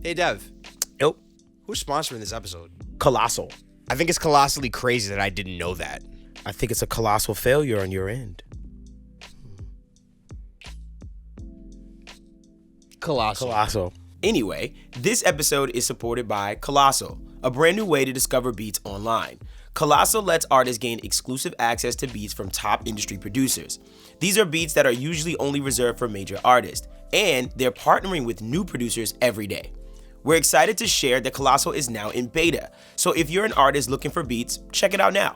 Hey, Dev. Nope. Who's sponsoring this episode? Colossal. I think it's colossally crazy that I didn't know that. I think it's a colossal failure on your end. Colossal. Anyway, this episode is supported by Colossal, a brand new way to discover beats online. Colossal lets artists gain exclusive access to beats from top industry producers. These are beats that are usually only reserved for major artists, and they're partnering with new producers every day. We're excited to share that Colossal is now in beta, so if you're an artist looking for beats, check it out now.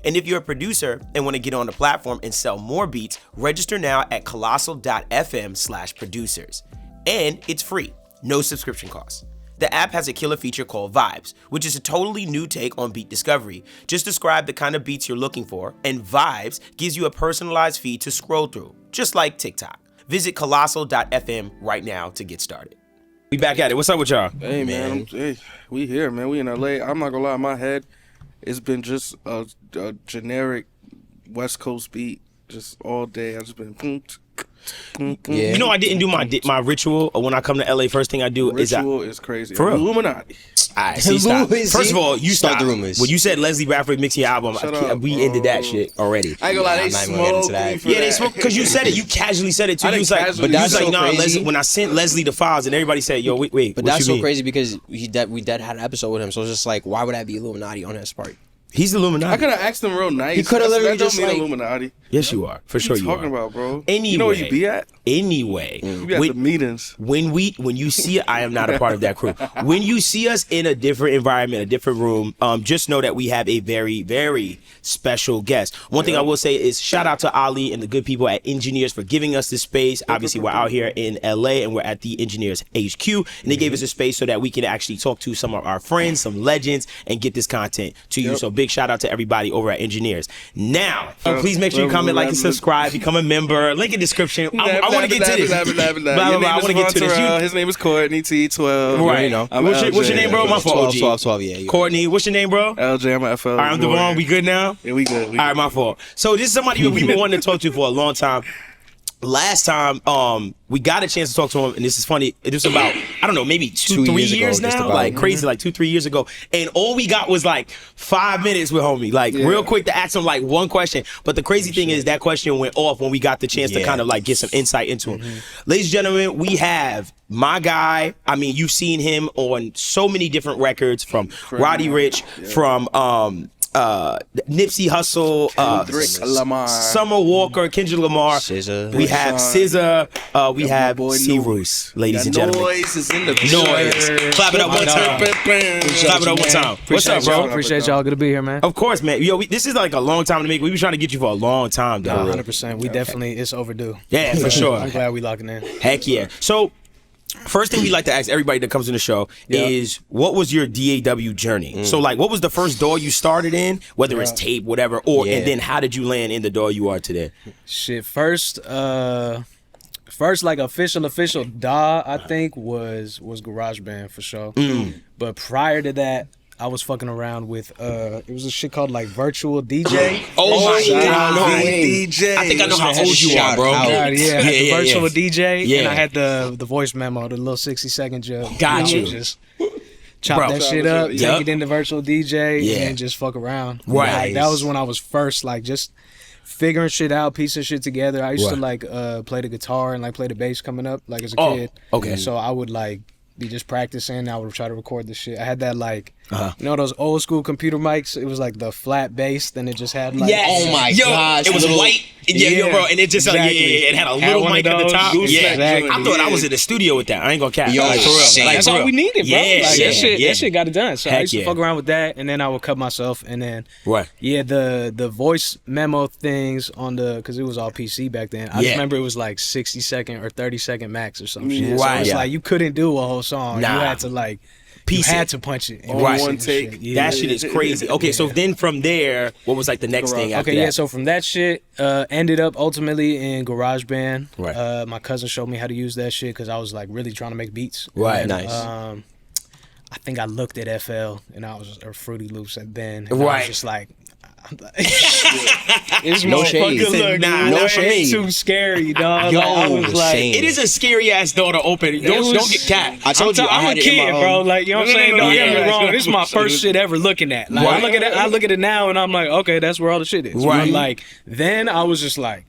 And if you're a producer and want to get on the platform and sell more beats, register now at colossal.fm/producers. And it's free, no subscription costs. The app has a killer feature called Vibes, which is a totally new take on beat discovery. Just describe the kind of beats you're looking for, and Vibes gives you a personalized feed to scroll through, just like TikTok. Visit colossal.fm right now to get started. We back at it. What's up with y'all? Hey, man. We here, man. We in LA. I'm not gonna lie, in my head, it's been just a generic West Coast beat just all day. I've just been Yeah. You know, I didn't do my ritual when I come to LA. First thing I do ritual is crazy. For real. Illuminati. Alright, see, stop. First of all, you Start stop. the rumors. When you said Leslie Bradford mixing your album, we ended that shit already. I ain't gonna lie, they I'm not even gonna get into smoked that. me for Yeah, they that. spoke because you said it. You casually said it too. I You didn't was like, casually- But that's you was so like, nah, crazy. Leslie, when I sent Leslie the files and everybody said, yo, wait, But what that's you so mean? crazy because we had an episode with him, so it's just like, why would that be Illuminati on his part? He's the Illuminati. I could have asked him real nice. He coulda literally That don't just, mean like- Illuminati. Yes, you are. For sure What you you talking are. about, bro? Anyway. You know where you be at? Anyway. You be at the meetings. When you see it, I am not a part of that crew. When you see us in a different environment, a different room, just know that we have a very, very special guest. One thing I will say is shout out to Ali and the good people at Engineers for giving us this space. Obviously, we're out here in LA and we're at the Engineers HQ, and they gave us a space so that we can actually talk to some of our friends, some legends, and get this content to you. So big shout out to everybody over at Engineers. Now, please make sure you comment, like, and subscribe, become a member, link in description. I want to get to this. Blah, blah, blah. Blah, Your blah, name I is want to get to this. Terrell. His name is Courtney T12. Right. You know. I'm What's your LJ. name, bro? My fault, 12, yeah. Courtney, what's your name, bro? LJ, I'm a FL. All right, I'm Devvon. We good now? Yeah, we good. All right, my fault. So this is somebody we've been wanting to talk to for a long time. Last time, we got a chance to talk to him, and this is funny. It was about, I don't know, maybe 2-3 years ago, just now, about. like crazy, like 2-3 years ago. And all we got was like 5 minutes with homie, like real quick to ask him like one question. But the crazy thing is that question went off when we got the chance to kind of like get some insight into him. Ladies and gentlemen, we have my guy. I mean, you've seen him on so many different records, from Roddy Ricch, from Nipsey Hussle, Kendrick Lamar. Summer Walker, Kendrick Lamar. SZA. We have SZA. We have boy Cyrus, ladies and gentlemen. Noise is in the Noise. Clap it up one time. Clap it up one time. What's up, bro? Appreciate y'all. Good to be here, man. Of course, man. Yo, this is like a long time to make. We've been trying to get you for a long time, though. 100%. We definitely, it's overdue. Yeah, for sure. I'm glad we locking in. Heck yeah. So, first thing we like to ask everybody that comes in the show is, what was your DAW journey? So, like, what was the first DAW you started in, whether it's tape, whatever, or and then how did you land in the DAW you are today? Shit, first like official DAW, I think was GarageBand for sure. But prior to that, I was fucking around with it was a shit called like Virtual DJ. Oh my God. No DJ. I think I know how old you are, bro. I had the Virtual yeah. DJ, Yeah. and I had the voice memo, the little 60-second joke. Got you. Just chop Bro. that shit up, Yep. take it into Virtual DJ, Yeah. and just fuck around. Right. Like, that was when I was first like just figuring shit out, piecing shit together. I used to like play the guitar and like play the bass coming up like as a kid. Okay. So I would like be just practicing. I would try to record the shit. I had that like, you know those old school computer mics? It was like the flat bass, then it just had like, Oh my gosh. It was white. Yeah, bro, and it just Exactly. it had a Had little one of mic at the those. top. Exactly. I thought I was in the studio with that. I ain't gonna cap. Yo, Like, for real. shit. Like, that's for all real. we needed, bro. Yeah, Like, yeah, that shit got it done. So I Heck used to yeah. fuck around with that, and then I would cut myself, and then Right. the voice memo things on the, because it was all PC back then. I just remember it was like 60-second or 30-second max or some shit. So Right. it's Yeah. like you couldn't do a whole song. Nah. You had to like Piece you it. had to punch it. and Right. piece it One and take. shit. Yeah. That shit is crazy. Okay, so then from there, what was like the next thing after Okay, that? yeah, so from that shit, ended up ultimately in GarageBand. Right. My cousin showed me how to use that shit because I was like really trying to make beats. Right. And, Nice. I think I looked at FL and I was, or Fruity Loops, and then I Right. was just like, It's No shade. motherfucker look Nah, no way shade. too scary, dog. Yo, Like, I was like, same. It is a scary ass door to open. Don't get cat. I told you I I'm had a it in kid, my bro. Like, you know what I'm saying? Don't get me Yeah. wrong. This is my first shit ever looking at. Like, Right. I look at it now, and I'm like, okay, that's where all the shit is. Right. But, like, then I was just like,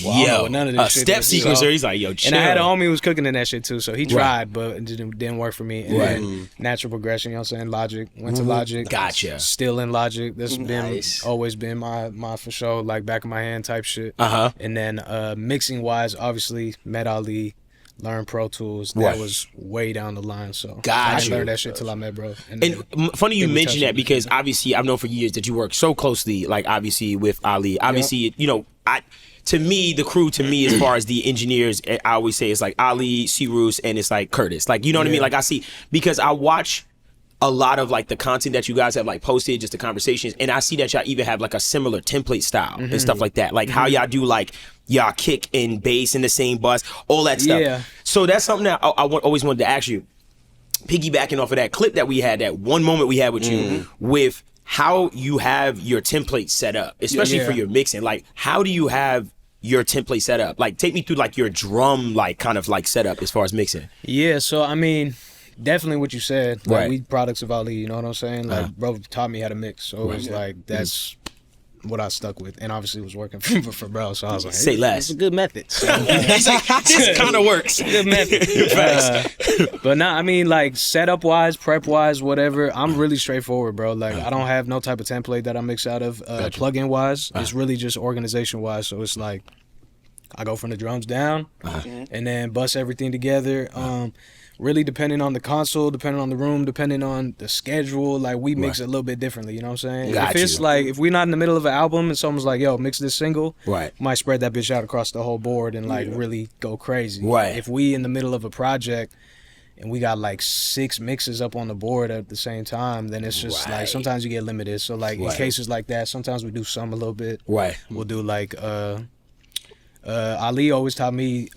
well, I don't know what none of this a shit step is. sequencer. So- He's like, yo, chill. And I had a homie who was cooking in that shit too, so he tried, but it didn't work for me. And Right. then natural progression, you know what I'm saying? Logic, went to Logic. Gotcha. Still in Logic. That's Nice. been always been my for sure, like back of my hand type shit. Uh-huh. And then mixing wise, obviously met Ali, learned Pro Tools. That Right. was way down the line. So I Gotcha. didn't learn that shit till I met bro. And then funny you we mention touch that on because obviously I've known for years that you work so closely, like obviously with Ali. Obviously, you know, to me, the crew to me, as far as the engineers, I always say it's like Ali, Cyrus, and it's like Curtis. Like, you know what I mean? Like I see, because I watch a lot of like the content that you guys have like posted, just the conversations, and I see that y'all even have like a similar template style and stuff like that. Like how y'all do like y'all kick and bass in the same bus, all that stuff. Yeah. So that's something that I always wanted to ask you. Piggybacking off of that clip that we had, that one moment we had with you, with how you have your template set up, especially for your mixing. Like, how do you have your template set up? Like, take me through like your drum, like kind of like setup as far as mixing. Yeah, so I mean, definitely what you said. Like, Right. we products of Ali, you know what I'm saying? Like, bro taught me how to mix, so it was like that's what I stuck with, and obviously it was working for bro. So I was like, Say hey, less. It's a good method. So, He's like, this kind of works. good method. But nah, I mean, like setup wise, prep wise, whatever. I'm really straightforward, bro. Like I don't have no type of template that I mix out of. Plug-in wise, it's really just organization wise. So it's like I go from the drums down, and then bust everything together. Really depending on the console, depending on the room, depending on the schedule, like we mix it a little bit differently, you know what I'm saying? Got If it's you. like, if we're not in the middle of an album and someone's like, yo, mix this single, Right. might spread that bitch out across the whole board and like really go crazy. Right. If we in the middle of a project and we got like 6 mixes up on the board at the same time, then it's just like sometimes you get limited. So like in cases like that, sometimes we do some a little bit. Right. We'll do like Ali always taught me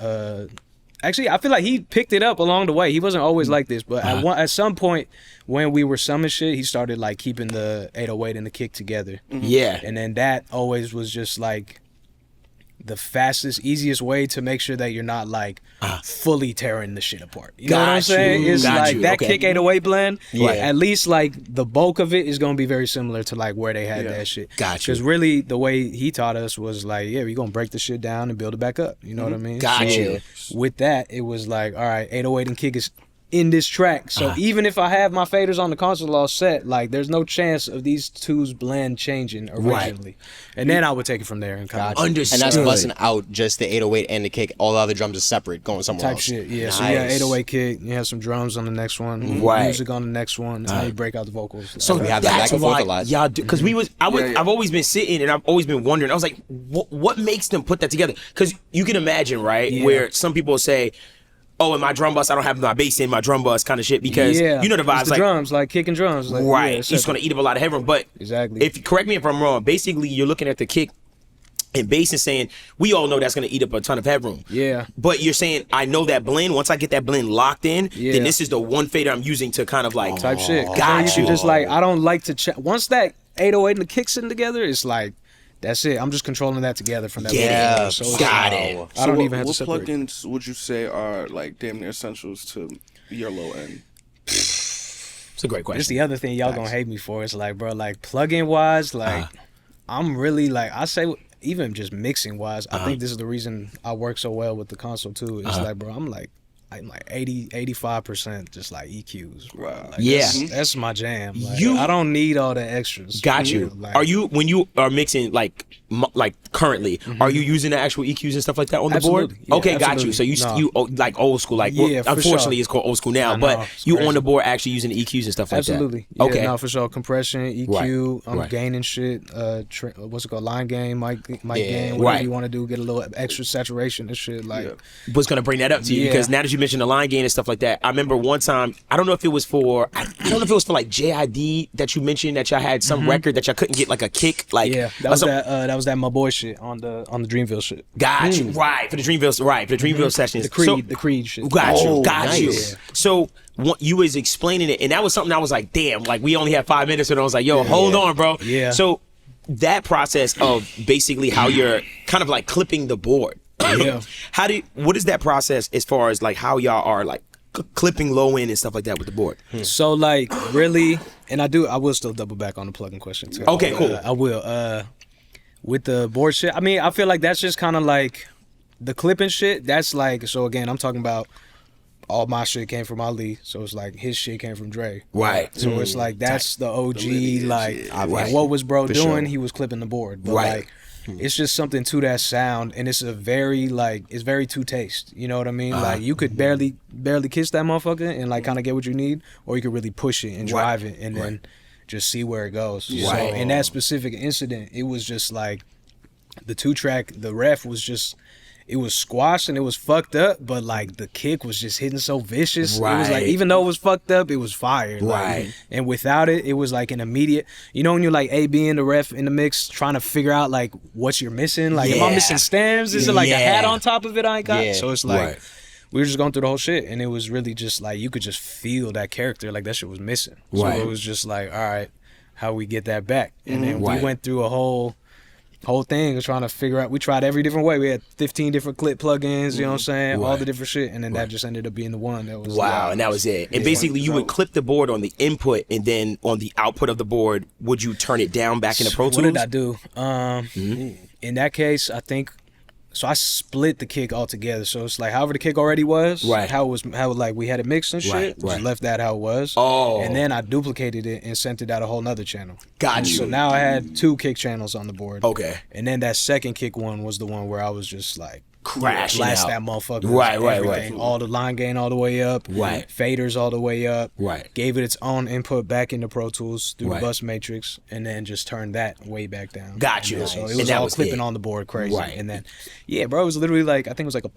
actually I feel like he picked it up along the way. He wasn't always like this, but at some point when we were summing shit, he started like keeping the 808 and the kick together. Yeah. And then that always was just like the fastest, easiest way to make sure that you're not like fully tearing the shit apart. You know what I'm Got saying? you, It's got like you, that okay. kick 808 blend. Yeah. At least like the bulk of it is gonna be very similar to like where they had that shit. Got you. Because really the way he taught us was like, yeah, we're gonna break the shit down and build it back up. You know what I mean? Got So you. with that, it was like, all right, 808 and kick is in this track. So even if I have my faders on the console all set, like there's no chance of these two's blend changing originally. And then I would take it from there and kind of Understood. And that's busting out just the 808 and the kick. All the other drums are separate, going somewhere type else. shit. Yeah, so you got Nice. 808 kick, you have some drums on the next one, Right. music on the next one, and then you break out the vocals. So We have that back and forth a lot. Y'all do, because I've always been sitting and I've always been wondering. I was like, what makes them put that together? Because you can imagine, right, where some people say, "Oh, in my drum bus, I don't have my bass in my drum bus," kind of shit. Because you know the vibes, it's the like drums, like kicking drums, like, right, yeah, it's just gonna eat up a lot of headroom. But Exactly. if correct me if I'm wrong, basically you're looking at the kick and bass and saying we all know that's gonna eat up a ton of headroom. Yeah. But you're saying I know that blend. Once I get that blend locked in, Yeah. then this is the one fader I'm using to kind of like type shit. 'Cause Got then you you. can just like, I don't like to once that 808 and the kick sitting together, it's like that's it. I'm just controlling that together from that. Get moment. it. So it's Got like, it. I don't even have to What separate. plugins would you say are like damn near essentials to your low end? It's a great question. It's the other thing y'all gonna hate me for. It's like, bro, like plug-in wise, like I'm really like I say even just mixing wise, I think this is the reason I work so well with the console too. It's like, bro, I'm like 80-85% just like EQs, bro. Wow. Like, Yeah. that's my jam. Like, You- I don't need all the extras. Got you. Like, Are you when you are mixing like currently? Are you using the actual EQs and stuff like that on the board? Absolutely. Yeah, Okay, got you. So absolutely. you like old school, like well, Yeah, for unfortunately sure. it's called old school now, I know, but it's you crazy. on the board actually using the EQs and stuff like Absolutely. that. Yeah, Okay. no, for sure. Compression, EQ, I'm Right. gaining shit. What's it called? Line gain, mic gain, whatever Right. you want to do. Get a little extra saturation and shit. Like, Was gonna bring that up to you Yeah. because now that you mentioned the line gain and stuff like that, I remember one time I don't know if it was for like JID that you mentioned that y'all had some record that y'all couldn't get like a kick like yeah, that was that my boy shit on the Dreamville shit. Got you right for the Dreamville sessions. The Creed shit. Got you, Oh, got you. nice. So you was explaining it, and that was something I was like, damn, like we only had 5 minutes, and I was like, yo, hold on, bro. Yeah. So that process of basically how you're kind of like clipping the board. Yeah. What is that process as far as like how y'all are like clipping low end and stuff like that with the board? So like really, and I will still double back on the plugin question too. Okay, cool. I will. With the board shit, I mean, I feel like that's just kind of like the clipping shit. That's like, so again, I'm talking about all my shit came from Ali, so it's like his shit came from Dre. Right. So it's like that's the OG, like Right. what was bro doing? sure. He was clipping the board. But Right. like it's just something to that sound, and it's a very like it's very to taste. You know what I mean? Like you could barely kiss that motherfucker and like kind of get what you need, or you could really push it and drive it and then just see where it goes. So in that specific incident, it was just like the 2-track, the ref was just, it was squashed and it was fucked up, but like the kick was just hitting so vicious. It was like, even though it was fucked up, it was fire. Like, and without it, it was like an immediate, you know when you're like being the ref in the mix, trying to figure out like what you're missing. Like, am I missing stems? Is it like a hat on top of it I ain't got? So it's like, we were just going through the whole shit, and it was really just like, you could just feel that character, like that shit was missing. So it was just like, all right, how we get that back? And then we went through a whole thing of trying to figure out, we tried every different way. We had 15 different clip plugins, you know what I'm saying? All the different shit, and then that just ended up being the one that was and that was it. And basically you would clip the board on the input, and then on the output of the board, would you turn it down back into Pro Tools? What did I do? In that case, I think, so I split the kick altogether. So it's like however the kick already was, how like we had it mixed and shit, just left that how it was. And then I duplicated it and sent it out a whole nother channel. Got you. So now I had 2 kick channels on the board. Okay. And then that second kick one was the one where I was just like crashing blast out. that motherfucker. Right. All the line gain all the way up. Faders all the way up. Gave it its own input back into Pro Tools through the bus matrix, and then just turned that way back down. Got you. So it was all clipping on the board crazy. And then, bro, it was literally like, I think it was like a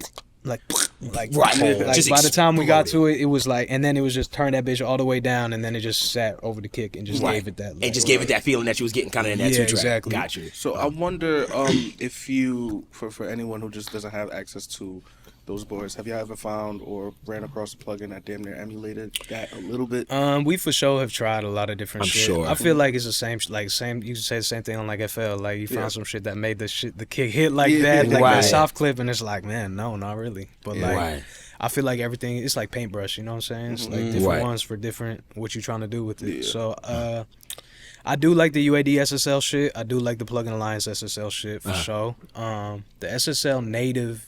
like Just by the time we got to it, it was like, and then it was just turn that bitch all the way down, and then it just sat over the kick and just gave it that. Like, and just gave it that feeling that you was getting kind of in that 2-track. Exactly. Got you. So I wonder if you, for anyone who just doesn't have access to those boards, have y'all ever found or ran across a plugin that damn near emulated that a little bit? We for sure have tried a lot of different shit. Sure. I feel like it's the same, you could say the same thing on like FL. Like you found some shit that made the kick hit like that, like that soft clip, and it's like, man, no, not really. But like, I feel like everything, it's like paintbrush, you know what I'm saying? It's like different ones for different, what you're trying to do with it. So, I do like the UAD SSL shit. I do like the Plugin Alliance SSL shit for sure. The SSL native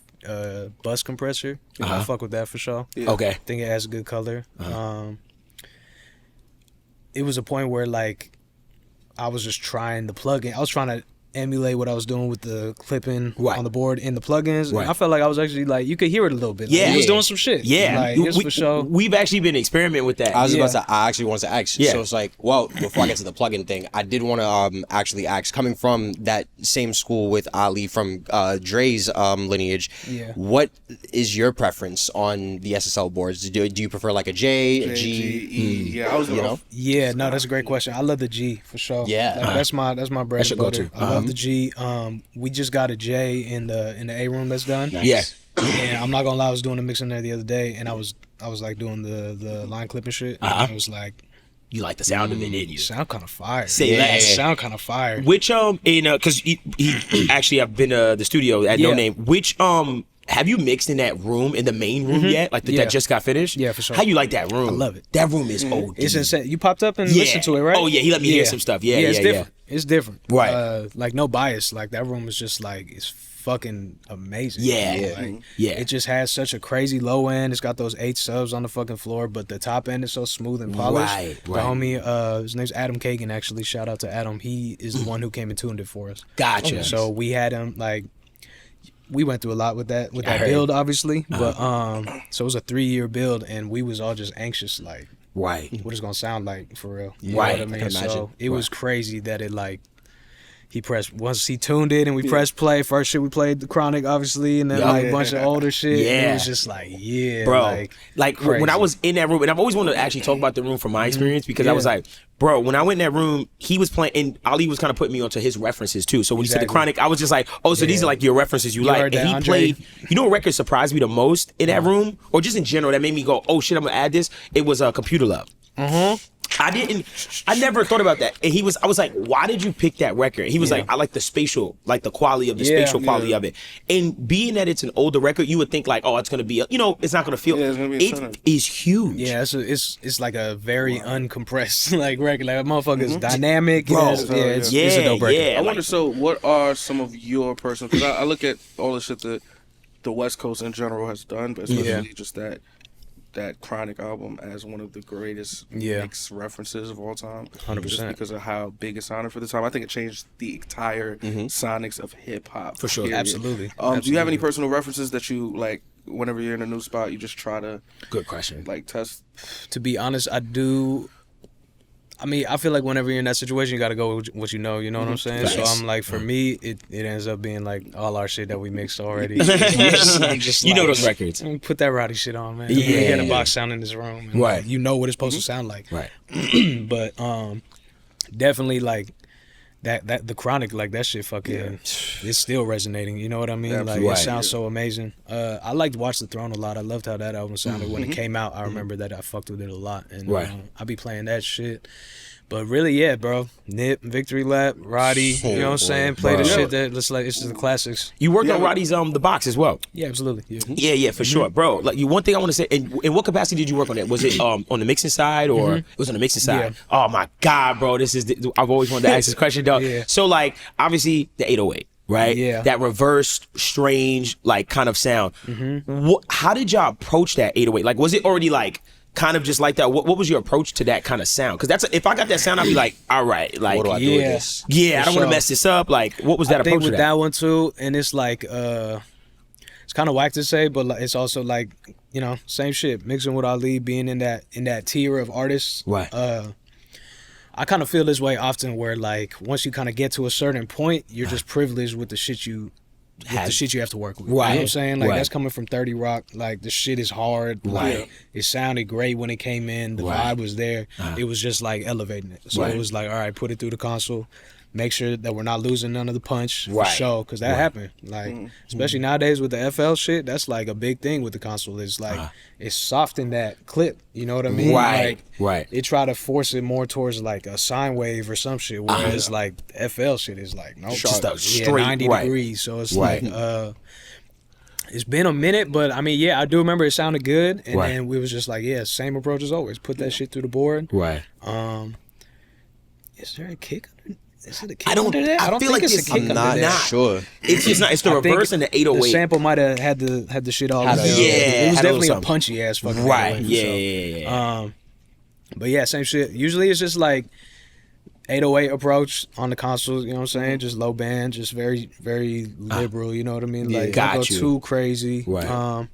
bus compressor, I fuck with that for sure. Okay. I think it has a good color. It was a point where like I was just trying the plugin. I was trying to emulate what I was doing with the clipping on the board in the plugins. And I felt like I was actually like, you could hear it a little bit. Like, he was doing some shit. Like, it was for sure. We've actually been experimenting with that. I was about to. I actually wanted to ask. So it's like, well, before I get to the plugin thing, I did want to actually ask. Coming from that same school with Ali from Dre's lineage, what is your preference on the SSL boards? Do you prefer like a J, a G, E? Yeah, I was no, that's a great question. I love the G for sure. Yeah, like, that's my bread and butter. I love the G. We just got a J in the A room that's done. Nice. And I'm not gonna lie, I was doing the mixing there the other day, and I was like doing the line clipping shit. And I was like, you like the sound of it, didn't you? Sound kind of fire. Say less. Sound kind of fire. Which because he actually, I've been to the studio at No Name. Which have you mixed in that room, in the main room yet? Like that just got finished? Yeah, for sure. How you like that room? I love it. That room is OD. It's insane. You popped up and listened to it, right? Oh yeah, he let me hear some stuff. Yeah, it's different. It's different. Right. Like no bias. Like that room is just like, it's fucking amazing. It just has such a crazy low end. It's got those 8 subs on the fucking floor, but the top end is so smooth and polished. The homie, his name's Adam Kagan, actually. Shout out to Adam. He is the one who came and tuned it for us. Gotcha. So we had him like, we went through a lot with that build, obviously. But so it was a 3-year build, and we was all just anxious, like, what it's gonna sound like for real. You know what I mean? So it was crazy that it like, once he tuned it and we pressed play, first shit we played the Chronic, obviously, and then like a bunch of older shit. And it was just like, bro. Like when I was in that room, and I've always wanted to actually talk about the room from my experience, because I was like, bro, when I went in that room, he was playing, and Ali was kind of putting me onto his references too. So when he said the Chronic, I was just like, oh, so these are like your references you like. And he played, you know what record surprised me the most in that room, or just in general, that made me go, oh shit, I'm gonna add this? It was Computer Love. I never thought about that. And I was like, why did you pick that record? He was like, I like the spatial, like the quality of the spatial quality of it. And being that it's an older record, you would think like, oh, it's going to be, it's not going to feel, it is huge. Yeah, it's like a very uncompressed like record. Like a motherfucker is dynamic. Bro, it's a dope record. I wonder, so what are some of your personal, because I look at all the shit that the West Coast in general has done, but especially just that Chronic album as one of the greatest mix references of all time. 100%. Just because of how big it sounded for the time. I think it changed the entire sonics of hip hop. For sure. Period. Absolutely. Do you have any personal references that you like whenever you're in a new spot, you just try to Good question. like test? To be honest, I do. I mean, I feel like whenever you're in that situation, you got to go with what you know what I'm saying? Facts. So I'm like, for me, it ends up being like all our shit that we mixed already. You know those records. Put that Roddy shit on, man. Yeah. We get a box sound in this room. And, Right. like, you know what it's supposed to sound like. Right. But definitely like that the Chronic, like that shit fucking it's still resonating, you know what I mean? Absolutely. Like it sounds so amazing. I liked Watch the Throne a lot. I loved how that album sounded when it came out. I remember that I fucked with it a lot, and I be playing that shit. But really, bro. Nip, Victory Lap, Roddy, you know what I'm saying? Play the shit that looks like it's just the classics. You worked on Roddy's The Box as well. Yeah, absolutely. Yeah, for sure, bro. Like one thing I want to say, in what capacity did you work on that? Was it on the mixing side or it was on the mixing side? Yeah. Oh my God, bro, I've always wanted to ask this question, though. So like, obviously the 808. Right? Yeah. That reversed, strange, like kind of sound. How did y'all approach that 808? Like, was it already like kind of just like that? What was your approach to that kind of sound? Because if I got that sound, I'd be like, all right, like, What do I do with this? Yeah, I don't want to mess this up. Like, what was that I think approach to with that one too, and it's like it's kind of whack to say, but it's also like, same shit. Mixing with Ali, being in that tier of artists. Right. I kind of feel this way often, where like once you kind of get to a certain point, you're just privileged with the shit you have to work with. Right. You know what I'm saying? Like Right. that's coming from 30 Rock. Like the shit is hard. Like it sounded great when it came in. The vibe was there. It was just like elevating it. So it was like, all right, put it through the console. Make sure that we're not losing none of the punch for sure, because that happened. Like, especially nowadays with the FL shit, that's like a big thing with the console. It's like it's softened that clip. You know what I mean? Like, It try to force it more towards like a sine wave or some shit, whereas like FL shit is like Just a straight 90 degrees. So it's like it's been a minute, but I mean, I do remember it sounded good, and then we was just like, same approach as always. Put that shit through the board. Right. Is there a kick? Is it a kick? I don't under that? I don't feel think like it's a kick I'm under not that. sure. It's not. It's the I reverse think and the 808. The sample might have had the shit all. Had in a- there. Yeah, it was had a little definitely a something. punchy ass fucking. Right. 808, Yeah. But yeah, same shit. Usually it's just like 808 approach on the console. You know what I'm saying? Just low band, just very very liberal. You know what I mean? Like got don't go you. too crazy. Right.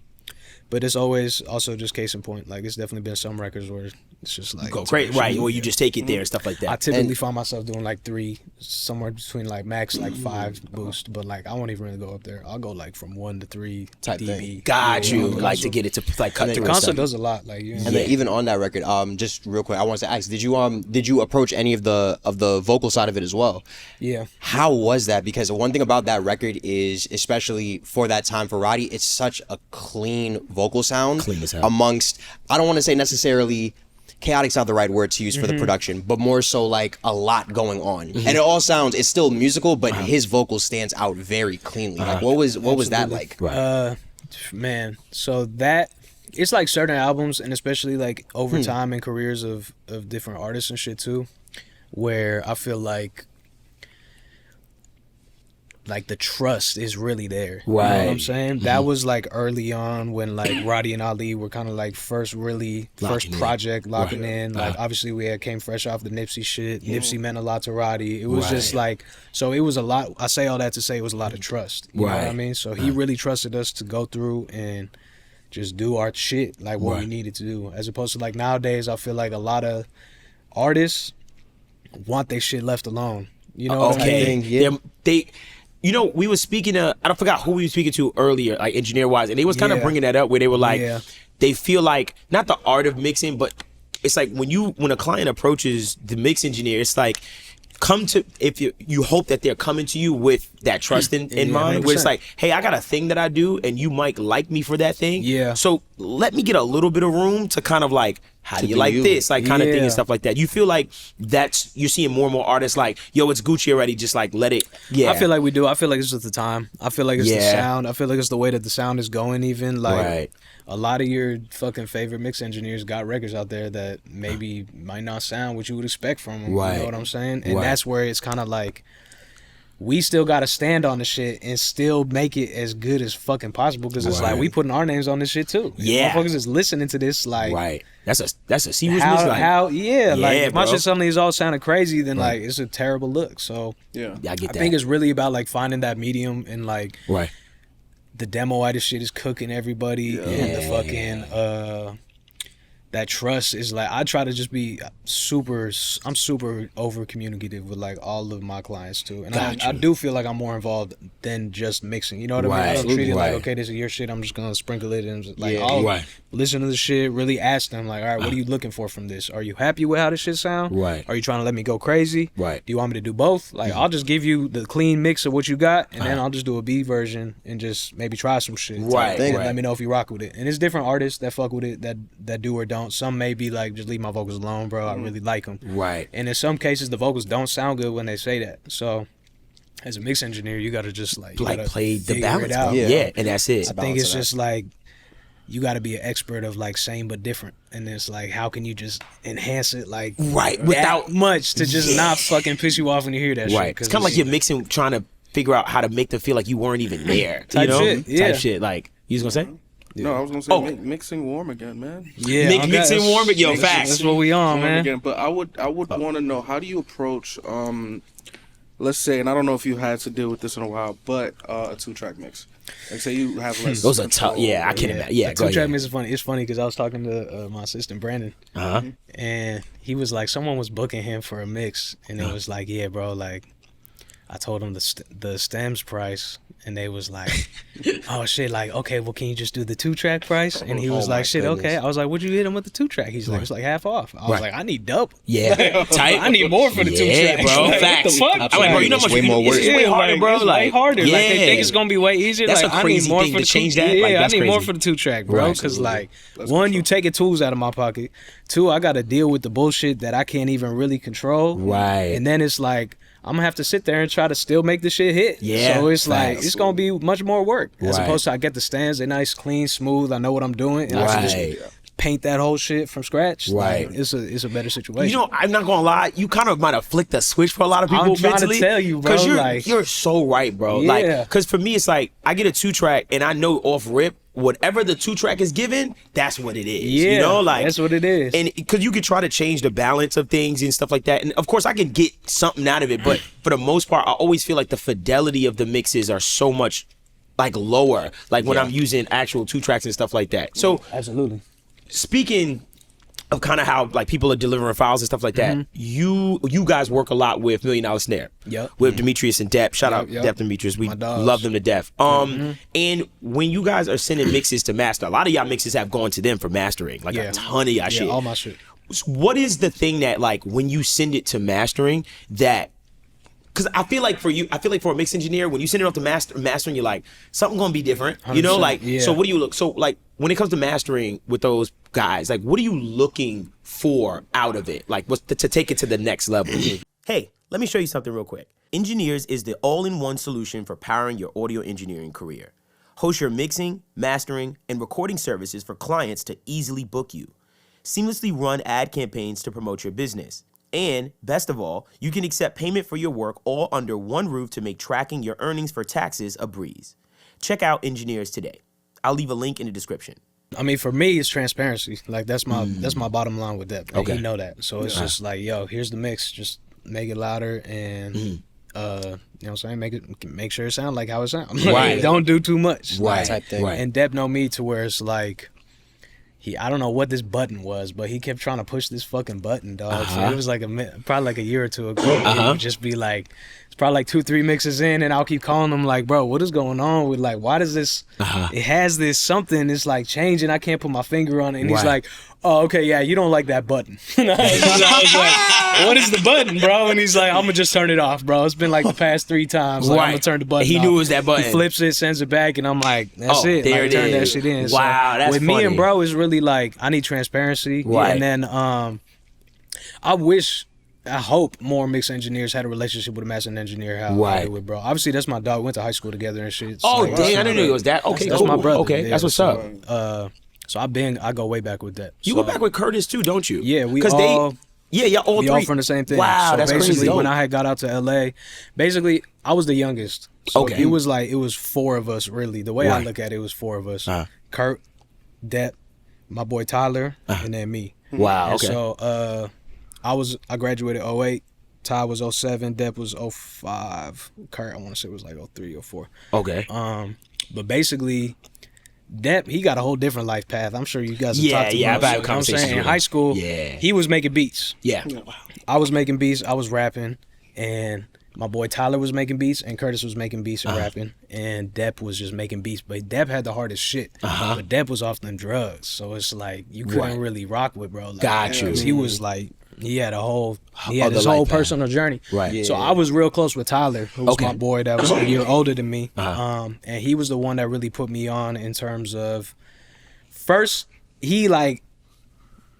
But it's always also just case in point. Like it's definitely been some records where it's just like Go great. Right. Or you just take it there and stuff like I that. typically find myself doing like 3, somewhere between like max like 5 boost, but like I won't even really go up there. I'll go like from 1 to 3 Type dB. thing. Got you. on the Like console. to get it to like cut And through. then and Console stuff. does a lot. Like And then even on that record, just real quick, I wanted to ask: did you approach any of the vocal side of it as well? Yeah. How was that? Because one thing about that record is, especially for that time for Roddy, it's such a clean vocal sound. Clean as hell. Amongst, I don't want to say necessarily, chaotic's not the right word to use for the production, but more so like a lot going on. And it all sounds, it's still musical, but his vocal stands out very cleanly. Like what was that like? Right. Man, so that it's like certain albums, and especially like over time in careers of different artists and shit too, where I feel like the trust is really there. You know what I'm saying? That was like early on when like Roddy and Ali were kind of like first project locking in. Like obviously we came fresh off the Nipsey shit. Nipsey meant a lot to Roddy. It was just like, so it was a lot. I say all that to say it was a lot of trust. You know what I mean? So he really trusted us to go through and just do our shit like what we needed to do. As opposed to like nowadays, I feel like a lot of artists want their shit left alone. You know what I mean? Okay. They we were speaking to, I forgot who we were speaking to earlier, like engineer wise, and they was kind of bringing that up where they were like, they feel like not the art of mixing, but it's like when a client approaches the mix engineer, it's like if you hope that they're coming to you with that trust in mind, where it's like, hey, I got a thing that I do and you might like me for that thing. Yeah. So let me get a little bit of room to kind of like, how do you like this? Like kind of thing and stuff like that. You feel like you're seeing more and more artists like, yo, it's Gucci already, just like let it. Yeah. I feel like we do. I feel like it's just the time. I feel like it's the sound. I feel like it's the way that the sound is going even. Like a lot of your fucking favorite mix engineers got records out there that maybe might not sound what you would expect from them. You know what I'm saying? And that's where it's kind of like, we still got to stand on the shit and still make it as good as fucking possible, because it's like we putting our names on this shit too. Yeah, motherfuckers is listening to this like That's a serious like if my bro. shit suddenly is all sounding crazy, then like it's a terrible look. So I get that. I think it's really about like finding that medium, and like the demo-itis shit is cooking everybody, and the fucking that trust is like, I try to just be I'm super over communicative with like all of my clients too, and I do feel like I'm more involved than just mixing, you know what I mean? I don't treat it like, okay, this is your shit, I'm just gonna sprinkle it, and like I'll listen to the shit, really ask them like, all right, what are you looking for from this? Are you happy with how this shit sound? Are you trying to let me go crazy? Do you want me to do both? Like I'll just give you the clean mix of what you got, and then I'll just do a B version and just maybe try some shit, and let me know if you rock with it. And it's different artists that fuck with it, that do or don't. Some may be like, just leave my vocals alone, bro, I really like them. And in some cases the vocals don't sound good when they say that. So as a mix engineer, you gotta just like play the balance out. and that's it. I think it's just like, you got to be an expert of like same but different, and it's like, how can you just enhance it like without much to just not fucking piss you off when you hear that shit? It's kind of like you're mixing, trying to figure out how to make them feel like you weren't even there. Type shit. Like, you was gonna say? No, I was gonna say mixing warm again, man. Yeah, mixing warm again. Yo, facts. That's what we on, man. Again. But I would want to know, how do you approach let's say, and I don't know if you had to deal with this in a while, but a 2-track mix. Like say you have less. Those are tough. Yeah, I can imagine. Yeah, 2-track mix is funny. It's funny because I was talking to my assistant Brandon, and he was like, someone was booking him for a mix, and it was like, yeah, bro, like I told him the stems price, and they was like, oh shit, like, okay, well, can you just do the 2-track price? And he was like, shit, okay. I was like, would you hit him with the 2-track? He's like, it's like half off. I was like, I need double. Yeah, tight. I need more for the 2-track, bro. Like, facts. What the fuck? I'm like, bro, you know much way more work. It's way harder, bro. It's like way harder. Like they think it's gonna be way easier. That's like, a crazy I need more thing for to the change two, that. Yeah, like, that's I need crazy. more for the 2-track, bro. Because like, one, you taking tools out of my pocket. 2, I got to deal with the bullshit that I can't even really control. And then it's like, I'm gonna have to sit there and try to still make the shit hit. So it's like, it's gonna be much more work. As opposed to, I get the stands, they're nice, clean, smooth. I know what I'm doing, and I can just paint that whole shit from scratch. Like, it's a better situation. You know, I'm not gonna lie, you kind of might have flicked a switch for a lot of people. I'm trying mentally, to tell you, bro. Because you're so right, bro. Like, because for me, it's like, I get a 2-track, and I know off rip, whatever the 2-track is given, that's what it is. Yeah, you know, like, that's what it is. And because you could try to change the balance of things and stuff like that, and of course I can get something out of it, but for the most part, I always feel like the fidelity of the mixes are so much like lower, like when I'm using actual 2-tracks and stuff like that. So absolutely. Speaking of kind of how like people are delivering files and stuff like that, you guys work a lot with $1 Million Snare. With Demetrius and Depp. Shout out Depp Demetrius. We love them to death. And when you guys are sending mixes to master, a lot of y'all mixes have gone to them for mastering. Like a ton of y'all shit. All my shit. What is the thing that like when you send it to mastering that, because I feel like for a mix engineer, when you send it off to mastering, you're like, something gonna be different. You know, like, so what do you look, so like when it comes to mastering with those guys, like what are you looking for out of it? Like what's to take it to the next level? Hey, let me show you something real quick. Engineers is the all-in-one solution for powering your audio engineering career. Host your mixing, mastering, and recording services for clients to easily book you. Seamlessly run ad campaigns to promote your business. And, best of all, you can accept payment for your work all under one roof to make tracking your earnings for taxes a breeze. Check out Engineers today. I'll leave a link in the description. I mean, for me, it's transparency. Like, that's my bottom line with that. Like, you know that. So it's just like, yo, here's the mix. Just make it louder and, you know what I'm saying? Make sure it sounds like how it sounds. Like, don't do too much. Type thing. And Depp know me to where it's like, I don't know what this button was, but he kept trying to push this fucking button, dog. So it was like probably like a year or two ago. He would just be like, it's probably like 2-3 mixes in, and I'll keep calling him like, bro, what is going on with like, why does this? It has this something. It's like changing. I can't put my finger on it, and he's like, oh, okay, yeah, you don't like that button. I was like, what is the button, bro? And he's like, I'm gonna just turn it off, bro. It's been like the past 3 times. Like, I'm gonna turn the button. He off. knew it was that button. He flips it, sends it back, and I'm like, that's it. There like, it turn is. that shit in. Wow, so that's with funny. me and bro, it's really like I need transparency. Right. And then I hope more mix engineers had a relationship with a mastering engineer. How I do with bro. Obviously, that's my dog. We went to high school together and shit. Oh, like, dang, I didn't know it was that. Okay, that's cool. my brother. Okay, yeah, that's what's up. So I go way back with that. You go back with Curtis too, don't you? Yeah, we all. Yeah, all we three. all from the same thing. Wow, so that's basically, crazy. when I had got out to LA, basically I was the youngest. So Okay. it was 4 of us really. The way I look at it, was 4 of us. Kurt, Depp, my boy Tyler, and then me. Wow. And Okay. so I graduated 08. Ty was 07. Depp was 05. Kurt, I want to say was like 03 or 04. Okay. But basically, Depp, he got a whole different life path. I'm sure you guys have talked to him. I've had You know what I'm conversations saying? In with high him. school, he was making beats. Yeah. I was making beats, I was rapping, and my boy Tyler was making beats, and Curtis was making beats and rapping, and Depp was just making beats. But Depp had the hardest shit. But Depp was off them drugs, so it's like you couldn't really rock with bro. Like, Got you. 'cause he was like, he had his whole life path. personal journey. Right. Yeah. So I was real close with Tyler, who was my boy that was a year older than me, and he was the one that really put me on in terms of. First, he like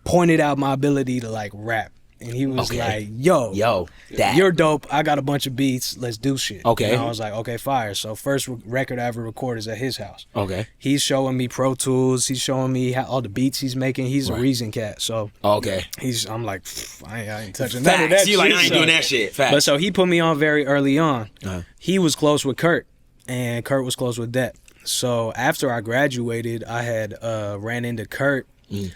pointed out my ability to like rap. And he was like, yo, that. you're dope. I got a bunch of beats. Let's do shit. Okay. And I was like, okay, fire. So first record I ever recorded is at his house. Okay. He's showing me Pro Tools. He's showing me all the beats he's making. He's a Reason cat. So okay. I'm like, I ain't touching none of that Facts. shit. You like, I ain't doing that shit. Facts. But so he put me on very early on. He was close with Kurt, and Kurt was close with Depp. So after I graduated, I had ran into Kurt.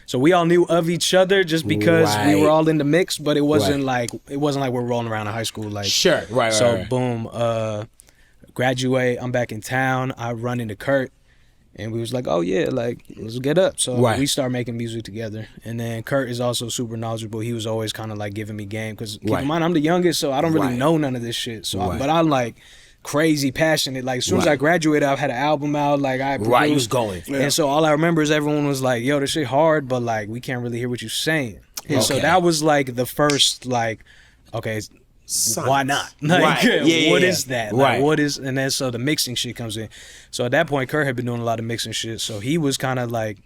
So we all knew of each other just because we were all in the mix, but it wasn't like we're rolling around in high school. Like So boom, graduate. I'm back in town. I run into Kurt, and we was like, oh yeah, like let's get up. So we start making music together. And then Kurt is also super knowledgeable. He was always kind of like giving me game because keep in mind I'm the youngest, so I don't really know none of this shit. So but I'm like crazy passionate. Like as soon as I graduated, I've had an album out. Like I produced, he was going. And so all I remember is everyone was like, "Yo, this shit hard, but like we can't really hear what you're saying." And so that was like the first like, okay, why not? Like, what is that? Like, what is? And then so the mixing shit comes in. So at that point, Kurt had been doing a lot of mixing shit. So he was kind of like,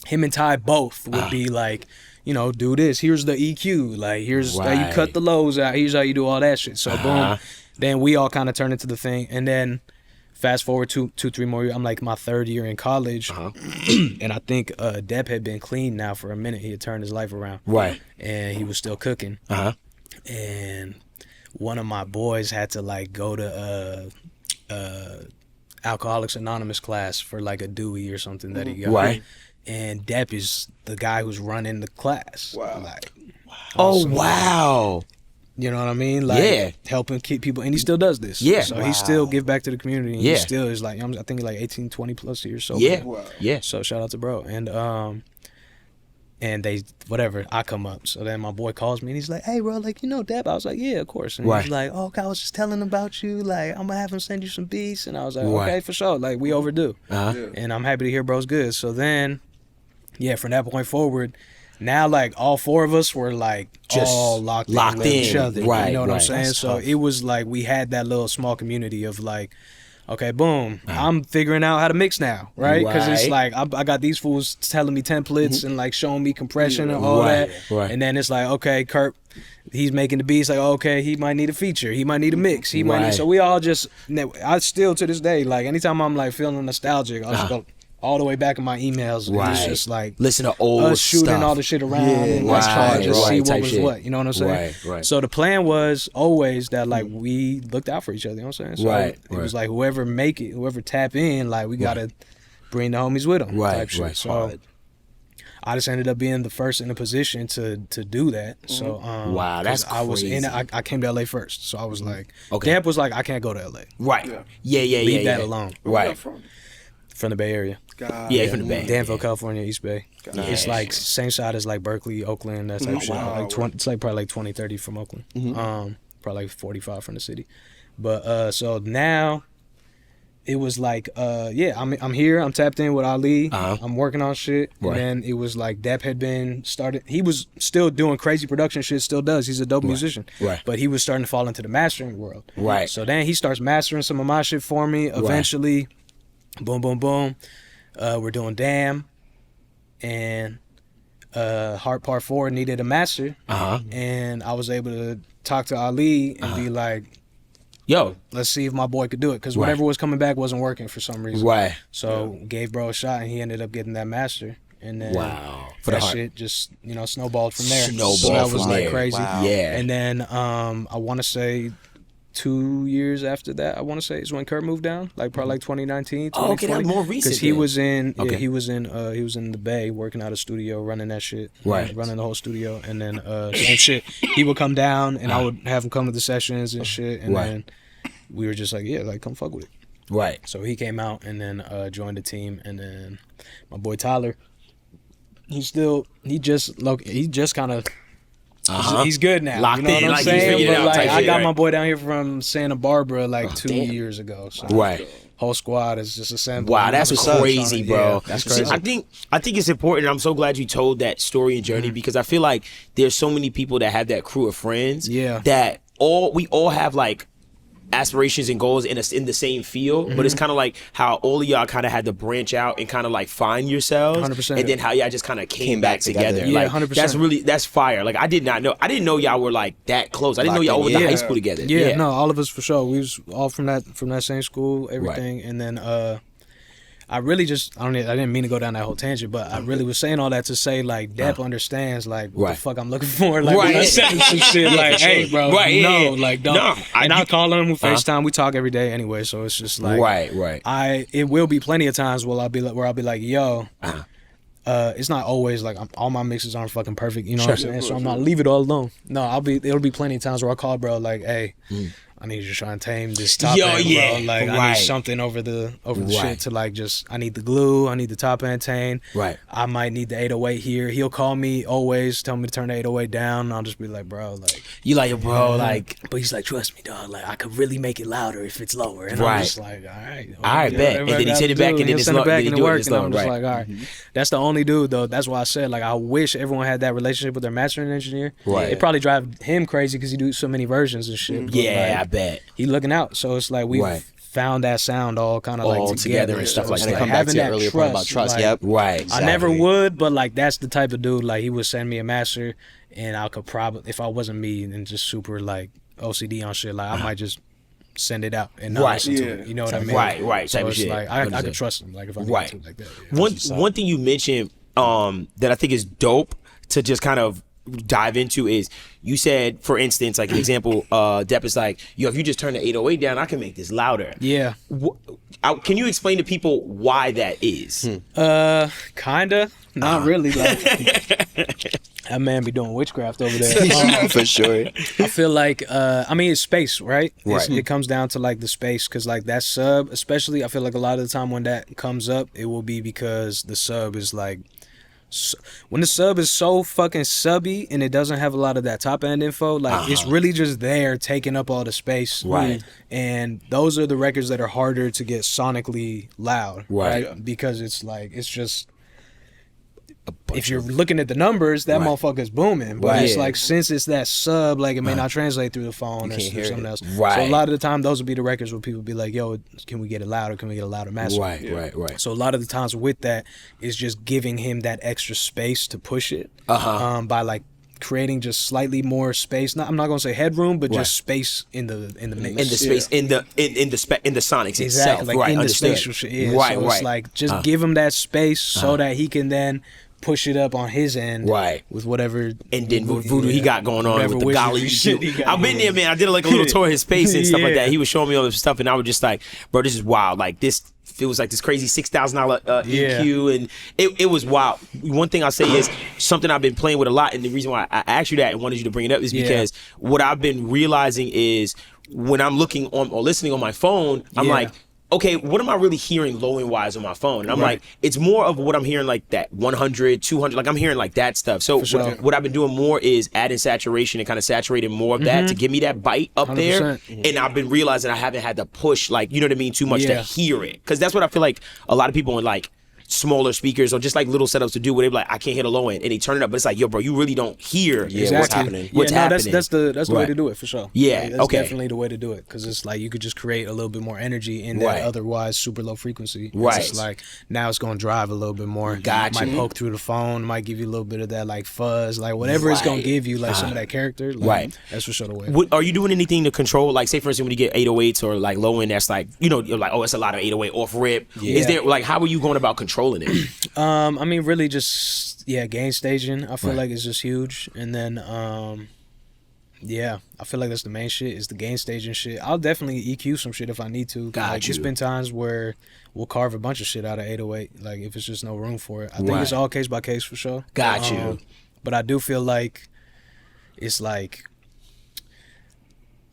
him and Ty both would be like, you know, do this. Here's the EQ. Like here's how you cut the lows out. Here's how you do all that shit. So boom. Then we all kind of turned into the thing. And then fast forward 2-3 more years, I'm like my 3rd year in college. And I think Depp had been clean now for a minute. He had turned his life around. Right. And he was still cooking. And one of my boys had to like go to Alcoholics Anonymous class for like a Dewey or something that he got. Right. And Depp is the guy who's running the class. Wow. Like, wow. You know what I mean? Like helping keep people, and he still does this. Yeah. So he still give back to the community. And he still is like, I think like 18, 20 plus years. So So shout out to bro. And they, whatever, I come up. So then my boy calls me and he's like, hey bro, like, you know Depp? I was like, yeah, of course. And he's like, oh, okay, I was just telling him about you. Like, I'm gonna have him send you some beats. And I was like, okay, for sure. Like, we overdue. And I'm happy to hear bro's good. So then, from that point forward, now like all 4 of us were like just all locked in with each other. Right. You know what I'm saying? That's so tough. It was like we had that little small community of like, okay, boom, I'm figuring out how to mix now, right? Because it's like I got these fools telling me templates and like showing me compression and all that. And then it's like, okay, Kurt, he's making the beats. Like, okay, he might need a feature. He might need a mix. He might need. So we all just, I still to this day, like anytime I'm like feeling nostalgic, I'll just go all the way back in my emails. And it's just like listen to old us shooting stuff. all the shit around and let's try to just see what was what. You know what I'm saying? Right. So the plan was always that like we looked out for each other. You know what I'm saying? So it was like whoever make it, whoever tap in, like we gotta bring the homies with them. Type shit. So I just ended up being the first in a position to do that. So wow, that's crazy. I was in it. I came to LA first, so I was like, Depp was like, I can't go to LA. Right. Yeah. Leave that alone. Right. From the Bay Area. Yeah, from the Bay. Danville, California, East Bay. It's like same side as like Berkeley, Oakland, that type of shit. Like it's like probably like 20, 30 from Oakland. Probably like 45 from the city. But so now it was like I'm here, I'm tapped in with Ali, I'm working on shit. And then it was like Depp had been started, he was still doing crazy production shit, still does, he's a dope musician, but he was starting to fall into the mastering world. So then he starts mastering some of my shit for me. Eventually boom boom boom, we're doing Damn, and Heart Part 4 needed a master, and I was able to talk to Ali and be like, yo, let's see if my boy could do it, because whatever was coming back wasn't working for some reason. So gave bro a shot, and he ended up getting that master. And then that shit just, snowballed from there. So that was like crazy. And then I want to say 2 years after that, I want to say, is when Kurt moved down, like probably like 2019, 2020. Okay, that's more recent. Because he was in the Bay working out a studio, running that shit, running the whole studio. And then same shit, he would come down, and I would have him come to the sessions and shit. And then we were just like, yeah, like come fuck with it. So he came out and then joined the team, and then my boy Tyler, he just kind of. He's good now. Locked you know in, what I'm like saying? But like, I got right? my boy down here from Santa Barbara like 2 years ago. So whole squad is just assembled. Wow, that's crazy, bro. Yeah, that's crazy. See, I think it's important. I'm so glad you told that story and journey, because I feel like there's so many people that have that crew of friends. That we all have like aspirations and goals in the same field, but it's kind of like how all of y'all kind of had to branch out and kind of like find yourselves, 100%. and then how y'all just kind of came back together. Yeah, like 100%. That's fire. Like I didn't know y'all were like that close. I didn't know y'all went to high school together. Yeah, no, all of us for sure. We was all from that same school, everything, and then I really just, I didn't mean to go down that whole tangent, but I really was saying all that to say, like, Depp understands, like, what the fuck I'm looking for. Like, when I sent him some shit, like, hey, bro, like, don't. No, and I'll call him, we FaceTime, we talk every day anyway, so it's just like, it will be plenty of times where I'll be like, yo, it's not always like all my mixes aren't fucking perfect, you know what I'm saying? So I'm not leave it all alone. No, it'll be plenty of times where I'll call bro, like, hey, I need you to try and tame this top end, bro. Like, I need something over the shit to like just, I need the glue, I need the top end tame. I might need the 808 here. He'll call me always, tell me to turn the 808 down, and I'll just be like, bro, like. You like, bro, like. But he's like, trust me, dog, like, I could really make it louder if it's lower. And I'm just like, all right. Bet. And then he sent it back, and then it's low. And it worked, and I'm just like, all right. That's the only dude, though. That's why I said, like, I wish everyone had that relationship with their mastering engineer. It probably drive him crazy because he do so many versions and shit. Yeah, I bet. He looking out, so it's like we found that sound all kind of like together and stuff like that. And come back to your earlier point about trust. Like, I never would, but like that's the type of dude, like he would send me a master, and I could probably, if I wasn't me and just super like OCD on shit, like I might just send it out and not listen to it. You know what I mean? Right. So type it's of shit. like I could trust him, like if I need to, like that. One thing you mentioned that I think is dope to just kind of dive into is, you said, for instance, like an example, Depp is like, yo, if you just turn the 808 down, I can make this louder. Yeah. Can you explain to people why that is? Kinda. Not really. Like, that man be doing witchcraft over there. For sure. I feel like, I mean, it's space, right? It comes down to like the space, because like that sub, especially, I feel like a lot of the time when that comes up, it will be because the sub is like, when the sub is so fucking subby and it doesn't have a lot of that top end info, like it's really just there taking up all the space. And those are the records that are harder to get sonically loud, right? Because it's like, it's just, if you're looking at the numbers, that motherfucker's booming. But it's like, since it's that sub, like it may not translate through the phone or something else. So a lot of the time, those will be the records where people be like, yo, can we get it louder? Can we get a louder master? Right. So a lot of the times with that is just giving him that extra space to push it by like creating just slightly more space. I'm not gonna say headroom, but just space in the mix. In the space, in the sonics itself. Like in the spatial shit. Yeah. So it's like, just give him that space so that he can then push it up on his end, with whatever, and then voodoo he got going on with the golly shit. I've been there, man. I did like a little tour of his space and stuff like that. He was showing me all this stuff, and I was just like, bro, this is wild. Like this feels like this crazy $6,000 EQ, and it was wild. One thing I'll say is something I've been playing with a lot, and the reason why I asked you that and wanted you to bring it up is because what I've been realizing is when I'm looking on or listening on my phone, I'm like, okay, what am I really hearing low end wise on my phone? And I'm like, it's more of what I'm hearing, like that 100, 200, like I'm hearing like that stuff. So what I've been doing more is adding saturation and kind of saturating more of that to give me that bite up 100%. There. And I've been realizing I haven't had to push, like, you know what I mean, too much to hear it. Because that's what I feel like a lot of people in like smaller speakers or just like little setups to do where they're like, I can't hit a low end, and they turn it up, but it's like, yo, bro, you really don't hear what's happening. What's happening. That's the way to do it for sure. Yeah, that's definitely the way to do it, because it's like you could just create a little bit more energy in that otherwise super low frequency. Right. It's just like now it's gonna drive a little bit more. Gotcha. Might poke through the phone, might give you a little bit of that like fuzz, like whatever it's gonna give you, like some of that character. Like, that's for sure the way. Are you doing anything to control, like say for instance when you get 808s or like low end that's like, you know, you're like, oh, it's a lot of 808 off rip. Is there like, how are you going about controlling it? I mean, really just, gain staging, I feel like it's just huge. And then, I feel like that's the main shit, is the gain staging shit. I'll definitely EQ some shit if I need to. Like, there's been times where we'll carve a bunch of shit out of 808, like if it's just no room for it. I think it's all case by case for sure. Got you. But I do feel like it's like,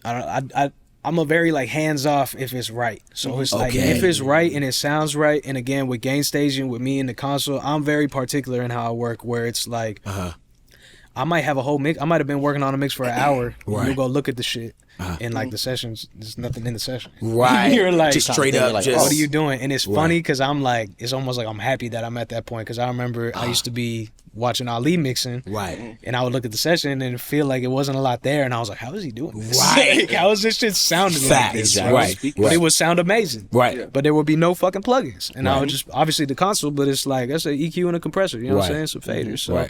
I'm a very like hands off if it's right. So it's like if it's right and it sounds right, and again with gain staging with me in the console, I'm very particular in how I work, where it's like I might have a whole mix. I might have been working on a mix for an hour. You'll go look at the shit. And like the sessions, there's nothing in the session. Right. You're like, just straight up. Like, what are you doing? And it's funny because I'm like, it's almost like I'm happy that I'm at that point, because I remember I used to be watching Ali mixing. Right. And I would look at the session and feel like it wasn't a lot there. And I was like, how is he doing this? Right. Like, how is this shit sounding like this? Right. But it would sound amazing. Right. But there would be no fucking plugins. And I would just, obviously the console, but it's like, that's an EQ and a compressor. You know what I'm saying? Some faders. So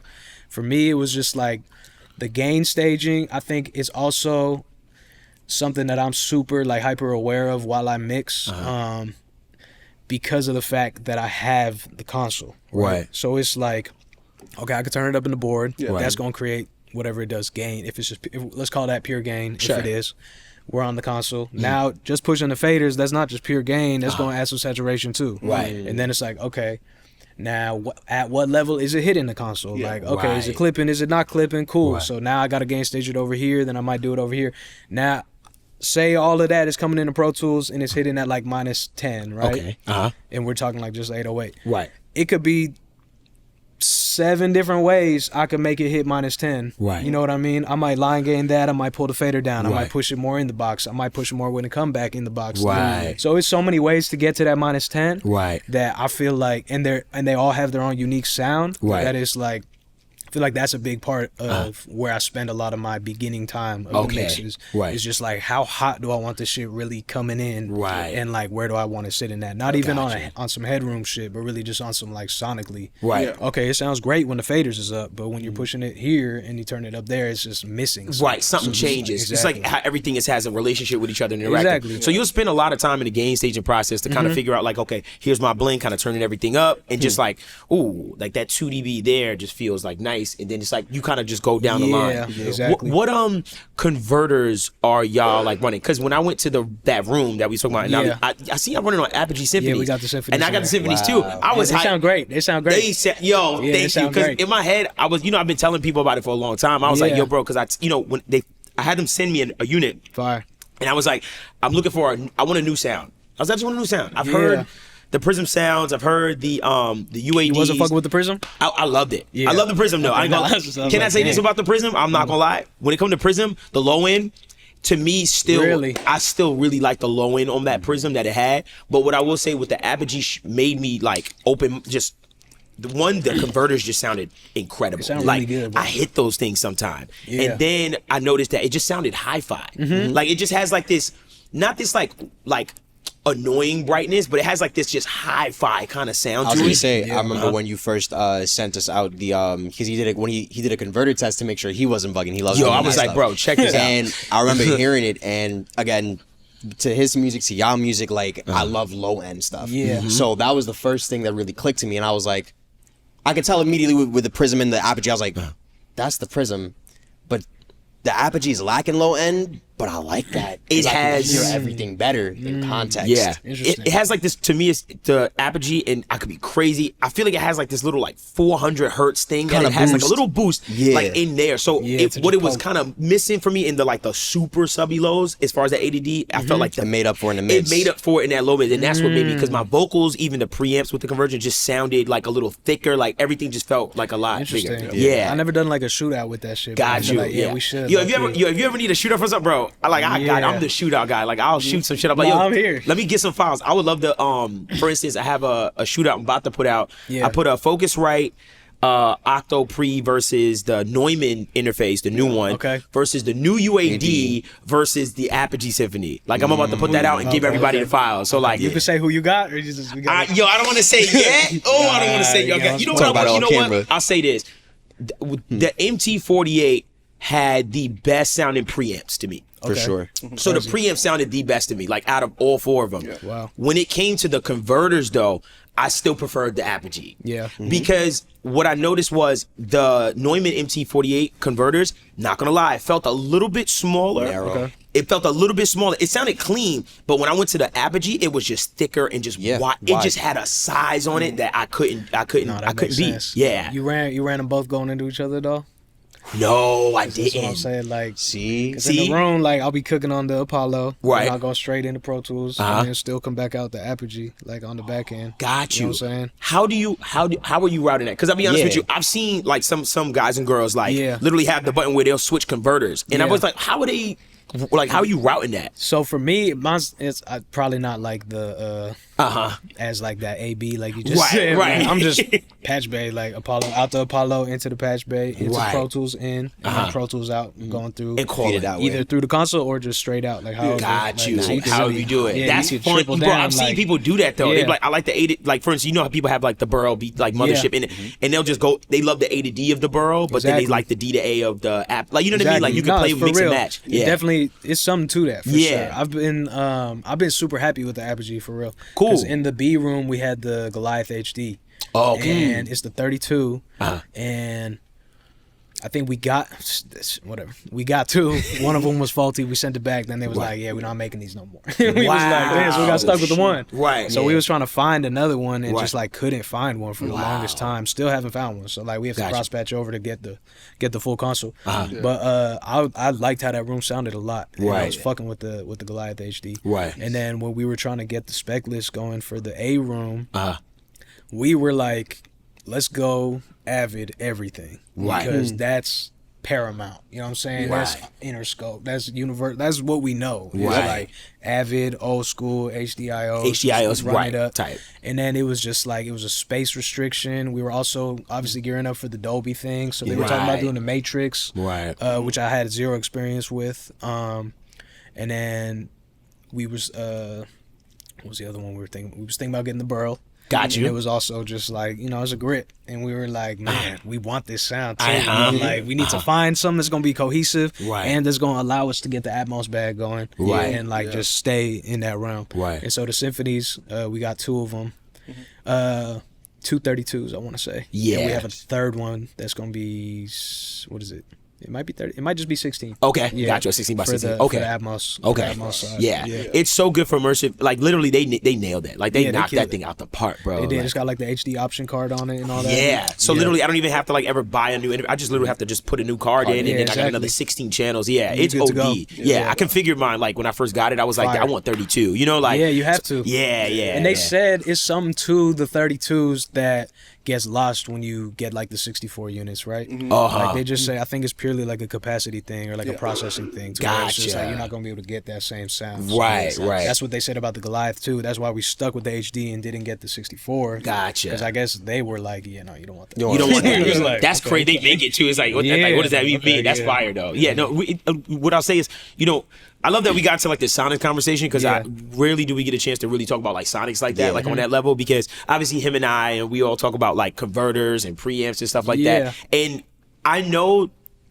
for me, it was just like the gain staging, I think, is also something that I'm super like hyper aware of while I mix, because of the fact that I have the console. Right. So it's like, okay, I can turn it up in the board. That's gonna create whatever it does, gain. If it's just, let's call that pure gain. If it is, we're on the console now. Just pushing the faders, that's not just pure gain. That's gonna add some saturation too. Right. And then it's like, okay, now at what level is it hitting the console? Like, okay, is it clipping? Is it not clipping? Cool. So now I got to gain stage it over here. Then I might do it over here. Now, say all of that is coming into Pro Tools and it's hitting at like -10, right? Okay. And we're talking like just 808. Right. It could be 7 different ways I could make it hit -10. Right. You know what I mean? I might line gain that. I might pull the fader down. I might push it more in the box. I might push it more when it come back in the box. Right. So it's so many ways to get to that -10. Right. That I feel like, and they all have their own unique sound. Right. That is like, I feel like that's a big part of where I spend a lot of my beginning time of the mixes. Right. It's just like, how hot do I want this shit really coming in? Right. And like, where do I want to sit in that? Not even on some headroom shit, but really just on some like sonically. Right. Yeah. Okay, it sounds great when the faders is up, but when you're pushing it here and you turn it up there, it's just missing. Right. Something changes. It's like how everything has a relationship with each other and interacting. Exactly. So you'll spend a lot of time in the gain staging process to kind of figure out like, okay, here's my blend, kind of turning everything up, and just like, ooh, like that 2 dB there just feels like nice, and then it's like you kind of just go down the line. Yeah, exactly. What converters are y'all like running? Because when I went to that room that we talking about, and I see y'all running on Apogee Symphonies. Yeah, we got the Symphonies, and I got the Symphonies too. I was they sound great. They sound great. They said, yo, thank you. Because in my head, I was, I've been telling people about it for a long time. I was like, yo, bro, because when I had them send me a unit. Fire. And I was like, I'm looking for I want a new sound. I just want a new sound. I've heard the Prism sounds. I've heard the UADs. You wasn't fucking with the Prism? I loved it. Yeah. I love the Prism though. Can I say this about the Prism? I'm not gonna lie. When it comes to Prism, the low end, to me, I still really like the low end on that Prism that it had. But what I will say with the Apogee made me like open just. The converters just sounded incredible. Like, really good, I hit those things sometime. Yeah. And then I noticed that it just sounded hi-fi. Like it just has like this, not this like annoying brightness, but it has like this just hi-fi kind of sound. I was gonna say, I remember when you first sent us out the because he did a converter test to make sure he wasn't bugging. He loves. I was like, bro, check this out. And I remember hearing it, and again, to his music, to y'all music, like I love low end stuff. Yeah. So that was the first thing that really clicked to me, and I was like, I could tell immediately with the Prism and the Apogee. I was like, that's the Prism, but the Apogee is lacking low end. But I like that. It I can has hear everything better in context. Yeah, Interesting. it has like this, to me, it's the Apogee, and I could be crazy, I feel like it has like this little like 400 hertz thing, and it has like a little boost like in there. So what it was kind of missing for me in the like the super subby lows, as far as the ADD, I felt like It made up for it in the mids. It made up for it in that low mid, and that's what made me, because my vocals, even the preamps with the conversion, just sounded like a little thicker, like everything just felt like a lot bigger. Yeah. I never done like a shootout with that shit. Got you. Like, yeah, we should. Yo, if you ever need a shootout for something, bro, I'm the shootout guy. Like, I'll shoot some shit up. Like, yo, I'm here. Let me get some files. I would love to. For instance, I have a shootout I'm about to put out. Yeah. I put a Focusrite Octo Pre versus the Neumann interface, the new one, versus the new UAD versus the Apogee Symphony. Like, I'm about to put that out and give everybody the files. So like, you can say who you got, or you just I don't want to say yet. I don't want to say. You know what? I'll say this: the MT48 had the best sounding preamps to me. For sure. So the preamp sounded the best to me, like out of all four of them. Yeah. Wow. When it came to the converters, though, I still preferred the Apogee. Yeah. Because what I noticed was the Neumann MT48 converters, not gonna lie, it felt a little bit smaller. It felt a little bit smaller. It sounded clean, but when I went to the Apogee, it was just thicker and just wide. It just had a size on it that I couldn't beat. Yeah. You ran them both going into each other though? No, I That's what I'm didn't. saying. Like, See? in the room, like, I'll be cooking on the Apollo. Right. And I'll go straight into Pro Tools and then still come back out the Apogee, like, on the back end. Got you. Know what I'm saying? How are you routing that? Because I'll be honest with you, I've seen like some guys and girls like literally have the button where they'll switch converters, and I was like, how are you routing that? So for me, mine's it's probably not like the as like that AB like you just said. Right. I'm just patch bay, like Apollo out the Apollo into the patch bay into Pro Tools in and then Pro Tools out and going through And call it that either through the console or just straight out. Like how Got you. How you do it? Yeah, That's you can fun, triple bro. down, I've seen like- people do that though. They Yeah. be like, I like the A to, like for instance, you know how people have like the Burrow beat like mothership in it, and they'll just go. They love the A to D of the Burrow, but then they Exactly. like the D to A of the app. Like you know what I mean? Like you can play for mix and real. match. It definitely, it's something to that for Yeah. sure. I've been super happy with the Apogee for real. Cool. 'Cause in the B room we had the Goliath HD. Oh, okay. And it's the 32, and I think we got two. One of them was faulty. We sent it back. Then they was like, "Yeah, we're not making these no more." We was like, "Damn!" So we got stuck with the one. Right. So we was trying to find another one and just like couldn't find one for the longest time. Still haven't found one. So like we have to cross patch over to get the full console. But I liked how that room sounded a lot. And I was fucking with the Goliath HD. Right. And then when we were trying to get the spec list going for the A room, we were like, let's go Avid everything. Right. Because that's paramount. You know what I'm saying? Right. That's Interscope. That's universe. That's what we know. It's Right. like Avid, old school, HDIO. HDIO's run right. it up. Type. And then it was just like, it was a space restriction. We were also obviously gearing up for the Dolby thing. So they were talking about doing the Matrix. Right. Which I had zero experience with. And then we was, what was the other one we were thinking? We was thinking about getting the Burl. Got you. And it was also just like, you know, it's a grip. And we were like, man, we want this sound too. Like, we need to find something that's going to be cohesive and that's going to allow us to get the Atmos bag going. And like just stay in that realm. Right. And so the symphonies, we got two of them. 232s, I want to say. Yeah. And we have a third one that's going to be, what is it? It might be 30. It might just be 16. Okay, Yeah. got you. 16 by For 16. the, Okay. For the Atmos. Okay. For the Atmos side. Yeah. It's so good for immersive. Like literally, they nailed it. Like they Yeah, they knocked killed that thing out the park, bro. They did. Like, It's got like the HD option card on it and all that. yeah. So literally, I don't even have to like ever buy a new. I just literally have to just put a new card in, and then I got exactly. another 16 channels. Yeah, You it's good to go. OD. Yeah, I configured mine. Like when I first got it, I was like, Fire. I want 32. You know, like Yeah, you have to. Yeah. And they said it's something to the 32s that gets lost when you get like the 64 units, right? Like they just say, I think it's purely like a capacity thing or like a processing thing. To where it's just Gotcha. like you're not gonna be able to get that same sound. Right, So right. That's what they said about the Goliath too. That's why we stuck with the HD and didn't get the 64. Gotcha. Because I guess they were like, yeah, no, you don't want that. You don't want that. It was like, That's okay. crazy. They make it too. It's like, what does that even mean? That's fire though. Yeah. No. What I'll say is, you know, I love that we got to like the Sonic conversation because I rarely do we get a chance to really talk about like Sonics like that, like on that level, because obviously him and we all talk about like converters and preamps and stuff like that. And I know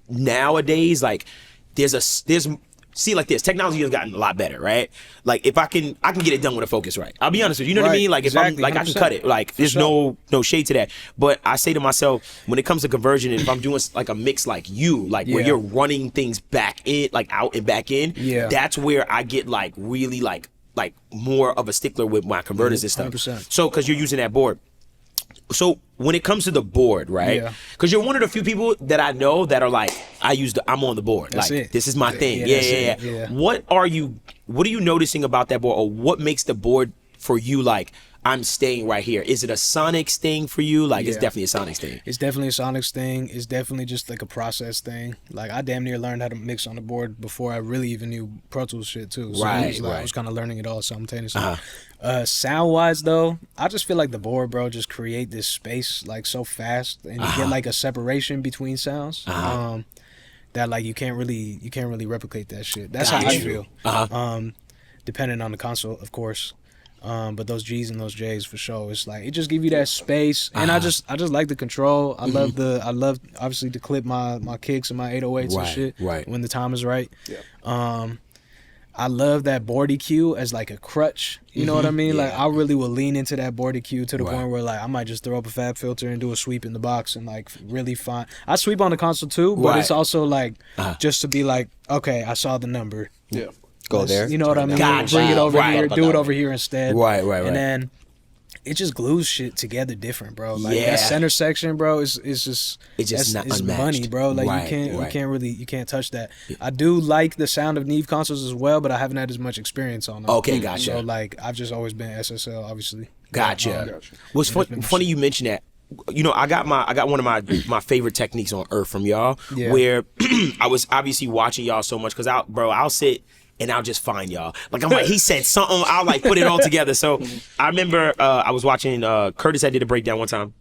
nowadays like there's see it like this. Technology has gotten a lot better, right? Like if I can get it done with a Focusrite. I'll be honest with you. You know what I mean? Like if I'm like I can cut it. Like there's no shade to that. But I say to myself, when it comes to conversion, and if I'm doing like a mix like you, like where you're running things back in, like out and back in, that's where I get like really like more of a stickler with my converters and stuff. 100%. So because you're using that board. So when it comes to the board, right? Because you're one of the few people that I know that are like, I'm on the board. That's like it. This is my thing. Yeah. What are you noticing about that board, or what makes the board for you like, I'm staying right here? Is it a Sonics thing for you? Like it's definitely a Sonics thing. It's definitely a Sonics thing. It's definitely just like a process thing. Like I damn near learned how to mix on the board before I really even knew Pro Tools shit too. So I was kind of learning it all simultaneously. Sound wise though, I just feel like the board, bro, just create this space like so fast, and you get like a separation between sounds. That like you can't really replicate that shit. That's how I feel. Depending on the console, of course. But those G's and those J's for sure. It's like it just give you that space, and I just like the control. I love obviously to clip my kicks and my 808s and shit when the time is right. I love that board EQ as like a crutch. You know what I mean? Like I really will lean into that board EQ to the point where like I might just throw up a fab filter and do a sweep in the box and like really find. I sweep on the console too, but it's also like just to be like, okay, I saw the number. Yeah. Go there. You know what I mean? Gotcha. Bring it over here. Do it over here instead. Right. And then it just glues shit together different, bro. Like that center section, bro, is just not it's unmatched. money, bro. Like you can't touch that. I do like the sound of Neve consoles as well, but I haven't had as much experience on them. Okay, gotcha. So like I've just always been SSL, obviously. Gotcha. What's funny you mentioned that. You know, I got one of my favorite techniques on earth from y'all, where I was obviously watching y'all so much because I'll sit and I'll just find y'all. Like I'm like, he said something, I'll like put it all together. So I remember I was watching Curtis had did a breakdown one time,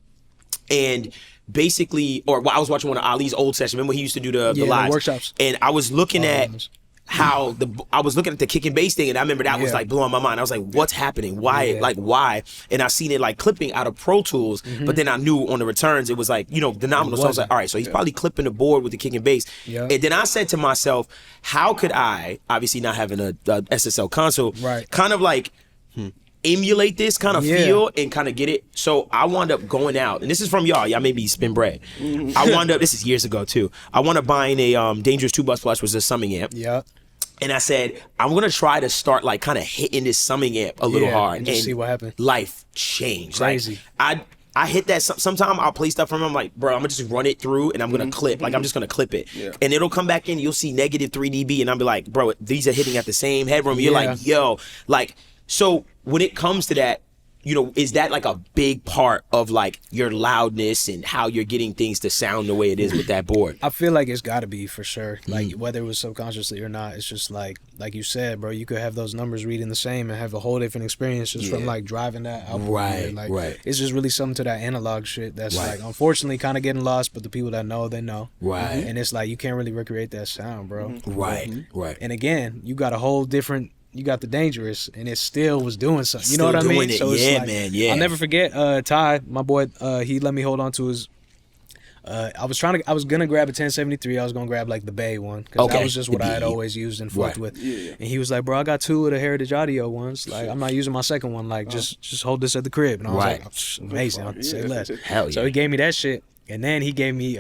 and basically, I was watching one of Ali's old sessions. Remember he used to do the lives, workshops, and I was looking at how I was looking at the kick and bass thing, and I remember that was like blowing my mind. I was like, what's happening? Why? Like why? And I seen it like clipping out of Pro Tools, but then I knew on the returns it was like, you know, the nominal. So I was like, all right, so he's probably clipping the board with the kick and bass. And then I said to myself, how could I, obviously not having a SSL console, kind of like emulate this kind of feel and kind of get it. So I wound up going out, and this is from y'all maybe spin bread. I wound up, this is years ago too, I wound up buying a Dangerous 2-bus plus, was a summing amp. And I said, I'm going to try to start like kind of hitting this summing amp a little hard. And just see what happens. Life changed. Crazy. Like, I hit that. Sometimes I'll play stuff from him. I'm like, bro, I'm going to just run it through and I'm going to clip. Like, I'm just going to clip it. And it'll come back in. You'll see negative 3 dB. And I'll be like, bro, these are hitting at the same headroom. You're like, yo. Like, so when it comes to that, you know, is that like a big part of like your loudness and how you're getting things to sound the way it is with that board? I feel like it's got to be for sure. Like whether it was subconsciously or not, it's just like you said, bro. You could have those numbers reading the same and have a whole different experience just from like driving that output. Like, it's just really something to that analog shit that's like unfortunately kind of getting lost. But the people that know, they know. And it's like you can't really recreate that sound, bro. And again, you got a whole different. You got the Dangerous, and it still was doing something. You know what I mean? So it's like, I'll never forget Ty, my boy. He let me hold on to his. I was gonna grab a 1073. I was gonna grab like the Bay one because that was just what I had always used and fucked with. And he was like, "Bro, I got 2 of the Heritage Audio ones. Like, I'm not using my second one. Like, just hold this at the crib." And I was like, "Amazing. I'll say less." Hell yeah. So he gave me that shit, and then he gave me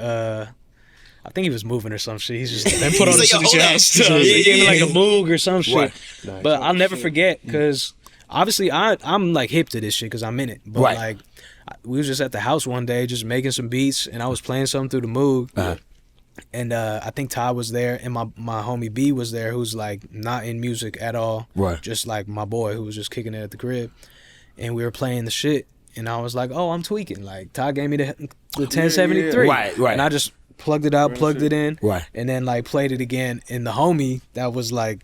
I think he was moving or some shit. He's just then put on the shit. He gave me like a Moog or some shit. But I'll never forget because obviously I'm like hip to this shit because I'm in it. But like we was just at the house one day just making some beats and I was playing something through the Moog. And I think Ty was there and my homie B was there who's like not in music at all. Just like my boy who was just kicking it at the crib. And we were playing the shit and I was like, oh, I'm tweaking. Like Ty gave me the 1073. And I just plugged it out, plugged it in, and then like played it again. And the homie that was like,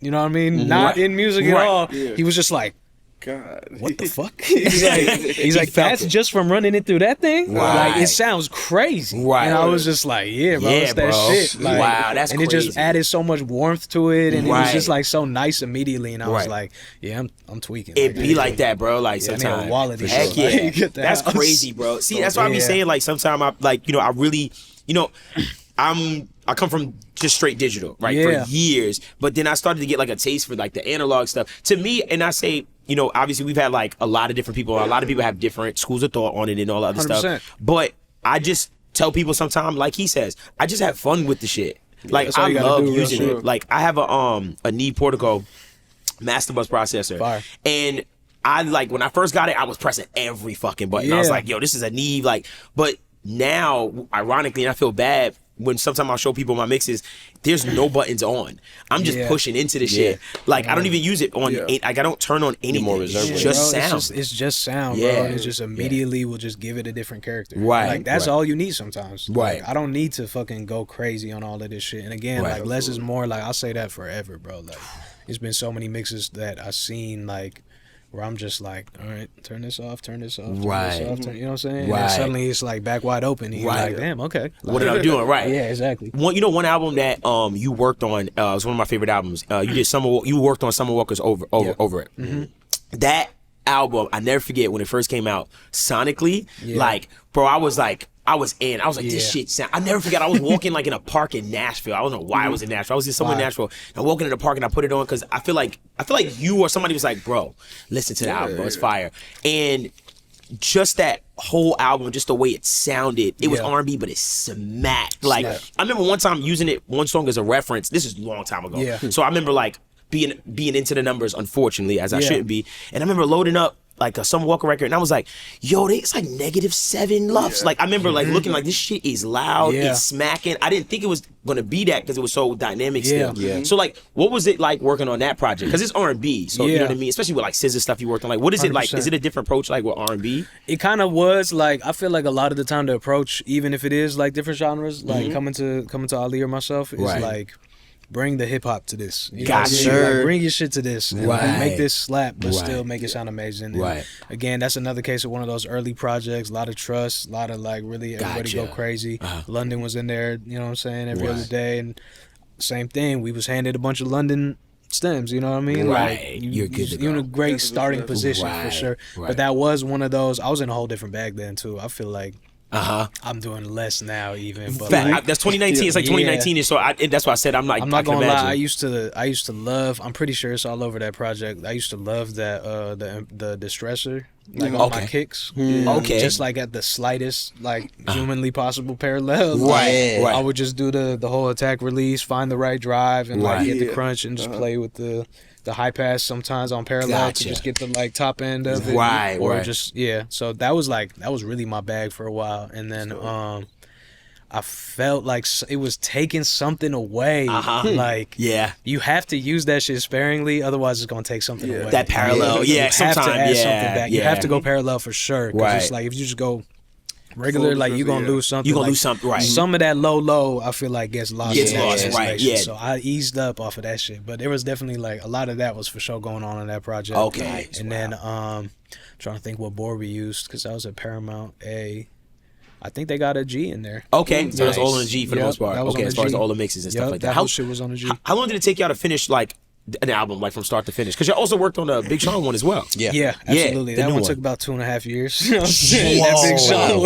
you know what I mean, not in music at all. He was just like, God, what the fuck? he's like that's just from running it through that thing. Like it sounds crazy. And I was just like, yeah, bro, it's that shit. Like, wow, that's and crazy. It just added so much warmth to it, and it was just like so nice immediately. And I was like, yeah, I'm tweaking. It be like that, bro. Like sometimes, heck yeah, that's crazy, bro. See, that's why I be saying like sometimes I like I really. I'm I come from just straight digital, right, for years. But then I started to get like a taste for like the analog stuff. To me, and I say, you know, obviously we've had like a lot of different people. A lot of people have different schools of thought on it and all that other 100%. Stuff. But I just tell people sometimes, like he says, I just have fun with the shit. Like I love using it. Like I have a Neve Portico master bus processor. Fire. And I like when I first got it, I was pressing every fucking button. I was like, yo, this is a Neve. Like, but now, ironically, and I feel bad when sometimes I'll show people my mixes, there's no buttons on. I'm just pushing into the shit. Like I don't even use it on. Like I don't turn on any more reserve. It's just sound. It's just sound, bro. It just immediately will just give it a different character. Right. Like that's all you need sometimes. Right. Like, I don't need to fucking go crazy on all of this shit. And again, like less is more. Like I'll say that forever, bro. Like it's been so many mixes that I've seen like where I'm just like, all right, turn this off, turn this off, turn this off, you know what I'm saying? Right. And suddenly it's like back wide open. And you're like, damn, okay. Like, what am I doing? Right. Yeah, exactly. One album that you worked on, was one of my favorite albums. You worked on Summer Walker's over it. Mm-hmm. That album, I never forget when it first came out, sonically, like, bro, I was like, this shit sound. I never forget. I was walking like in a park in Nashville. I don't know why I was in Nashville. I was just somewhere in Nashville. And I'm walking in the park and I put it on because I feel like you or somebody was like, bro, listen to the album, bro. It's fire. And just that whole album, just the way it sounded, it was R&B, but it smacked. Like I remember one time using it, one song as a reference. This is a long time ago. Yeah. So I remember like being into the numbers, unfortunately, as I shouldn't be. And I remember loading up like a Summer Walker record, and I was like, yo, it's like -7 LUFS. Like I remember like looking like this shit is loud, it's smacking. I didn't think it was gonna be that because it was so dynamic still. So like, what was it like working on that project? Because it's R&B, so you know what I mean. Especially with like SZA stuff you worked on. Like, what is it like? Is it a different approach like with R&B? It kind of was like I feel like a lot of the time the approach, even if it is like different genres, like coming to Ali or myself, is like, bring the hip hop to this. Gotcha. Like, bring your shit to this. And make this slap, but still make it sound amazing. And again, that's another case of one of those early projects. A lot of trust, a lot of like really everybody go crazy. London was in there, you know what I'm saying, every other day. And same thing, we was handed a bunch of London stems, you know what I mean? Like, you're good to go. You're in a great starting position for sure. But that was one of those, I was in a whole different bag then too. I feel like I'm doing less now even, but like, that's 2019. It's like 2019, so that's why I said I'm not gonna lie. I used to love. I'm pretty sure it's all over that project. I used to love that the distressor, like on my kicks. Just like at the slightest like humanly possible parallel. Right. I would just do the whole attack release, find the right drive, and like get the crunch and just play with the high pass sometimes on parallel to just get the like top end of it. Or just so that was really my bag for a while. And then I felt like it was taking something away. Like you have to use that shit sparingly, otherwise it's gonna take something away. That parallel, you have to add something back. You have to go parallel for sure. Because it's like if you just go regular, like you're gonna lose something. You're gonna lose something, right? Some of that low, I feel like gets lost. Right? Yeah. So I eased up off of that shit, but there was definitely like a lot of that was for sure going on in that project. Okay. And then trying to think what board we used because I was at Paramount A. I think they got a G in there. Okay, so that's all on the G for the most part. Okay, as far as all the mixes and stuff like that. How shit was on the G. How long did it take y'all to finish like an album, like from start to finish? Because you also worked on the Big Sean one as well. Yeah, absolutely. That one took about 2.5 years. You know what I'm saying?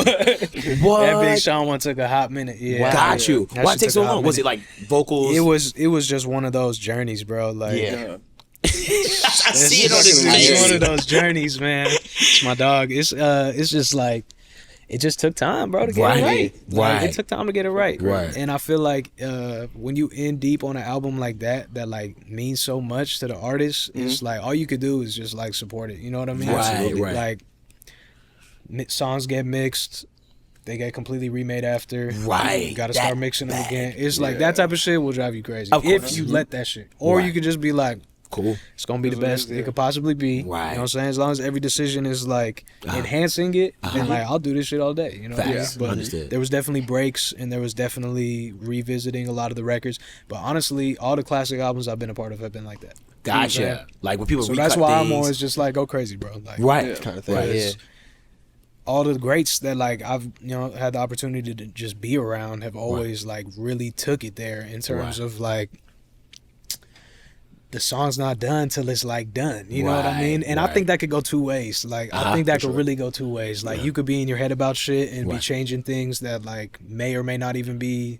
That Big Sean one took a hot minute. Yeah, got you. Why it take so long? Was it like vocals? It was just one of those journeys, bro. Like I see it on his face. It's one of those journeys, man. It's my dog. It's just like. It just took time, bro, to get it right. Like, it took time to get it right. And I feel like when you in deep on an album like that like means so much to the artist, it's like all you could do is just like support it. You know what I mean? Right. Like songs get mixed, they get completely remade after. You got to start mixing them again. It's like that type of shit will drive you crazy if you let that shit. Or you could just be like, cool. It's gonna be the best it could possibly be. You know what I'm saying? As long as every decision is like enhancing it, then like I'll do this shit all day. You know? But there was definitely breaks and there was definitely revisiting a lot of the records. But honestly, all the classic albums I've been a part of have been like that. Gotcha. You know like when people that's why I'm always just like go crazy, bro. Like kind of thing. All the greats that like I've had the opportunity to just be around have always like really took it there in terms of like the song's not done till it's like done. You know what I mean? And I think that could go two ways. Like I think that could really go two ways. Like you could be in your head about shit and be changing things that like may or may not even be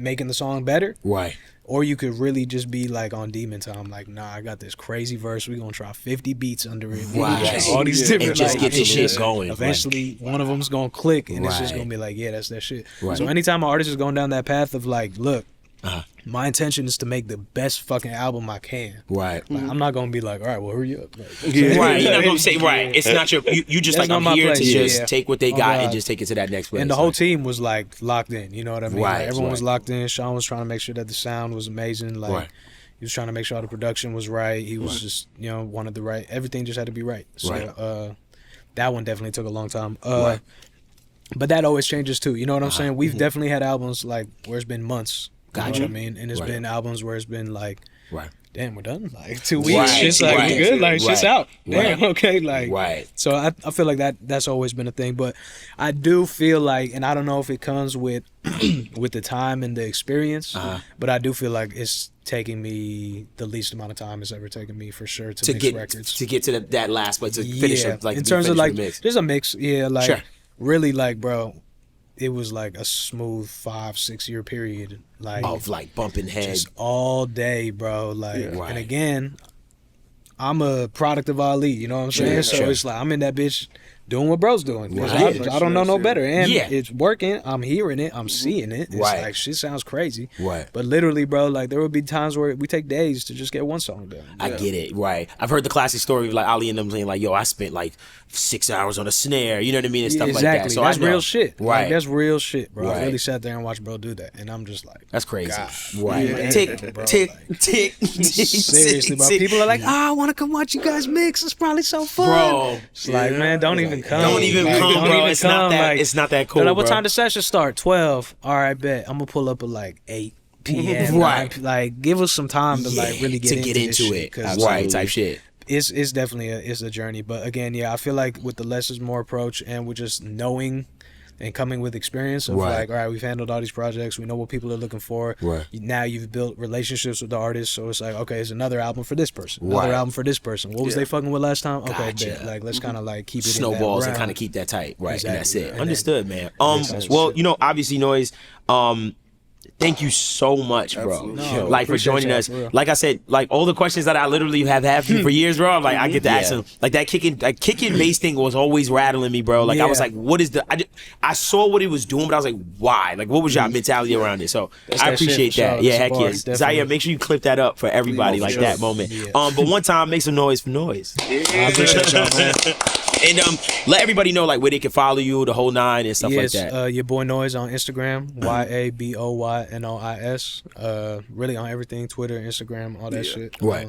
making the song better. Right. Or you could really just be like on demon time, like, nah, I got this crazy verse. We're gonna try 50 beats under it. Right. All these different, and just like, get the shit just going. Eventually, one of them's gonna click, and it's just Right. gonna be like, yeah, that's that shit. Right. So anytime an artist is going down that path of like, look, my intention is to make the best fucking album I can. Right. Like, I'm not gonna be like, all right, well, hurry up. Like, Right. You're not gonna say right. It's not your. You just That's like, I'm not my here place. to just Yeah. take what they Oh, got and God. just take it to that next place. and the whole team was like locked in. You know what I mean? Right, Like, everyone was right. locked in. Sean was trying to make sure that the sound was amazing. Like Right. he was trying to make sure all the production was right. He was just, you know, wanted the right. Everything just had to be right. So Right. that one definitely took a long time. Right. But that always changes too. You know what I'm saying? We've definitely had albums like where it's been months. You know what I mean? And it's Right. been albums where it's been like, Right. damn, we're done. Like 2 weeks, Right, shit's like, right, we good. Like, shit's right, out. Damn, right. okay. Like, Right. so I feel like that's always been a thing. But I do feel like, and I don't know if it comes with with the time and the experience, but I do feel like it's taking me the least amount of time it's ever taken me for sure to mix get records. to get to that last place to finish it. Like in to be terms of finished like, with the mix. there's a mix. Yeah, like Sure. really, like, bro, it was like a smooth 5-6 year period, like Of like bumping heads. just all day, bro. Like, Right. and again, I'm a product of Ali. You know what I'm saying? So sure. it's like I'm in that bitch doing what bro's doing. 'Cause Right. I don't know no better, and Yeah. it's working. I'm hearing it. I'm seeing it. It's Right. like shit sounds crazy. Right. But literally, bro, like there would be times where we take days to just get one song done. I get it, right. I've heard the classic story of like Ali and them saying like, yo, I spent like 6 hours on a snare, you know what I mean, and stuff exactly. like that. So that's I know. real shit. Right. Like, that's real shit, bro. Right. I really sat there and watched bro do that, and I'm just like, That's crazy. God. Right. Yeah. Tick, Bro, tick, like- tick, tick. seriously, bro. tick. People are like, I want to come watch you guys mix. It's probably so fun. Bro. It's like, man, don't even come. Don't even Like, come, don't bro. even It's not come. that. Like, It's not that cool, they're like, what bro. time the session start? 12. All right, bet. I'm gonna pull up at like 8 p.m. Right. Like, give us some time to like really get to get into into this it, shit, 'cause, right? like, Type shit. it's definitely it's a journey. But again, yeah, I feel like with the less is more approach and with just knowing and coming with experience of Right. like, all right, we've handled all these projects, we know what people are looking for. Right. Now you've built relationships with the artists, so it's like, okay, it's another album for this person, another Right. album for this person. What was they fucking with last time? Okay, Gotcha. bet. Like, let's kind of like keep it Snowballs in and that kind realm. of keep that tight, right? And that's Exactly. it. And Understood, man. sense. Well, you know, obviously, Noise. Thank you so much, bro. Absolutely. No, Like for appreciate joining y'all, us. for real. Like I said, like all the questions that I literally have had for years, bro. Like I get to ask Yeah. them. Like that kicking bass thing was always rattling me, bro. Like I was Yeah. like, what is the? I saw what he was doing, but I was like, why? Like what was your mentality around it? So That's I that shit appreciate for that. sure. Yeah, That's heck a bar, yes. definitely. Zaire, make sure you clip that up for everybody, Please, like for that sure. moment. Yeah. But one time, make some noise for Noise. I appreciate y'all, man. And let everybody know like where they can follow you, the whole nine and stuff Yes, like that. your boy Noise on Instagram, YABOYNOIS. Really on everything, Twitter, Instagram, all that shit. Right.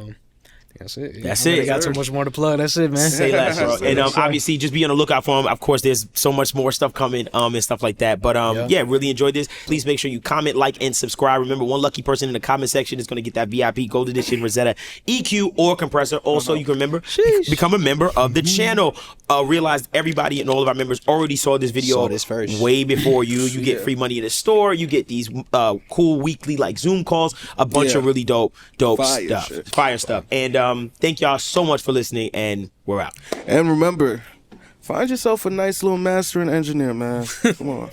That's it. That's I don't it. really got too much more to plug. That's it, man. Say less, bro. And obviously, just be on the lookout for him. Of course, there's so much more stuff coming, and stuff like that. But yeah, really enjoyed this. Please make sure you comment, like, and subscribe. Remember, one lucky person in the comment section is going to get that VIP Gold Edition Rosetta EQ or compressor. Also, you can remember become a member of the channel. Realize everybody and all of our members already saw this video Saw this first. way before you. You get free money in the store. You get these cool weekly like Zoom calls. A bunch of really dope Fire stuff, shit. fire stuff. And thank y'all so much for listening. And we're out. And remember, find yourself a nice little master and engineer, man. Come on.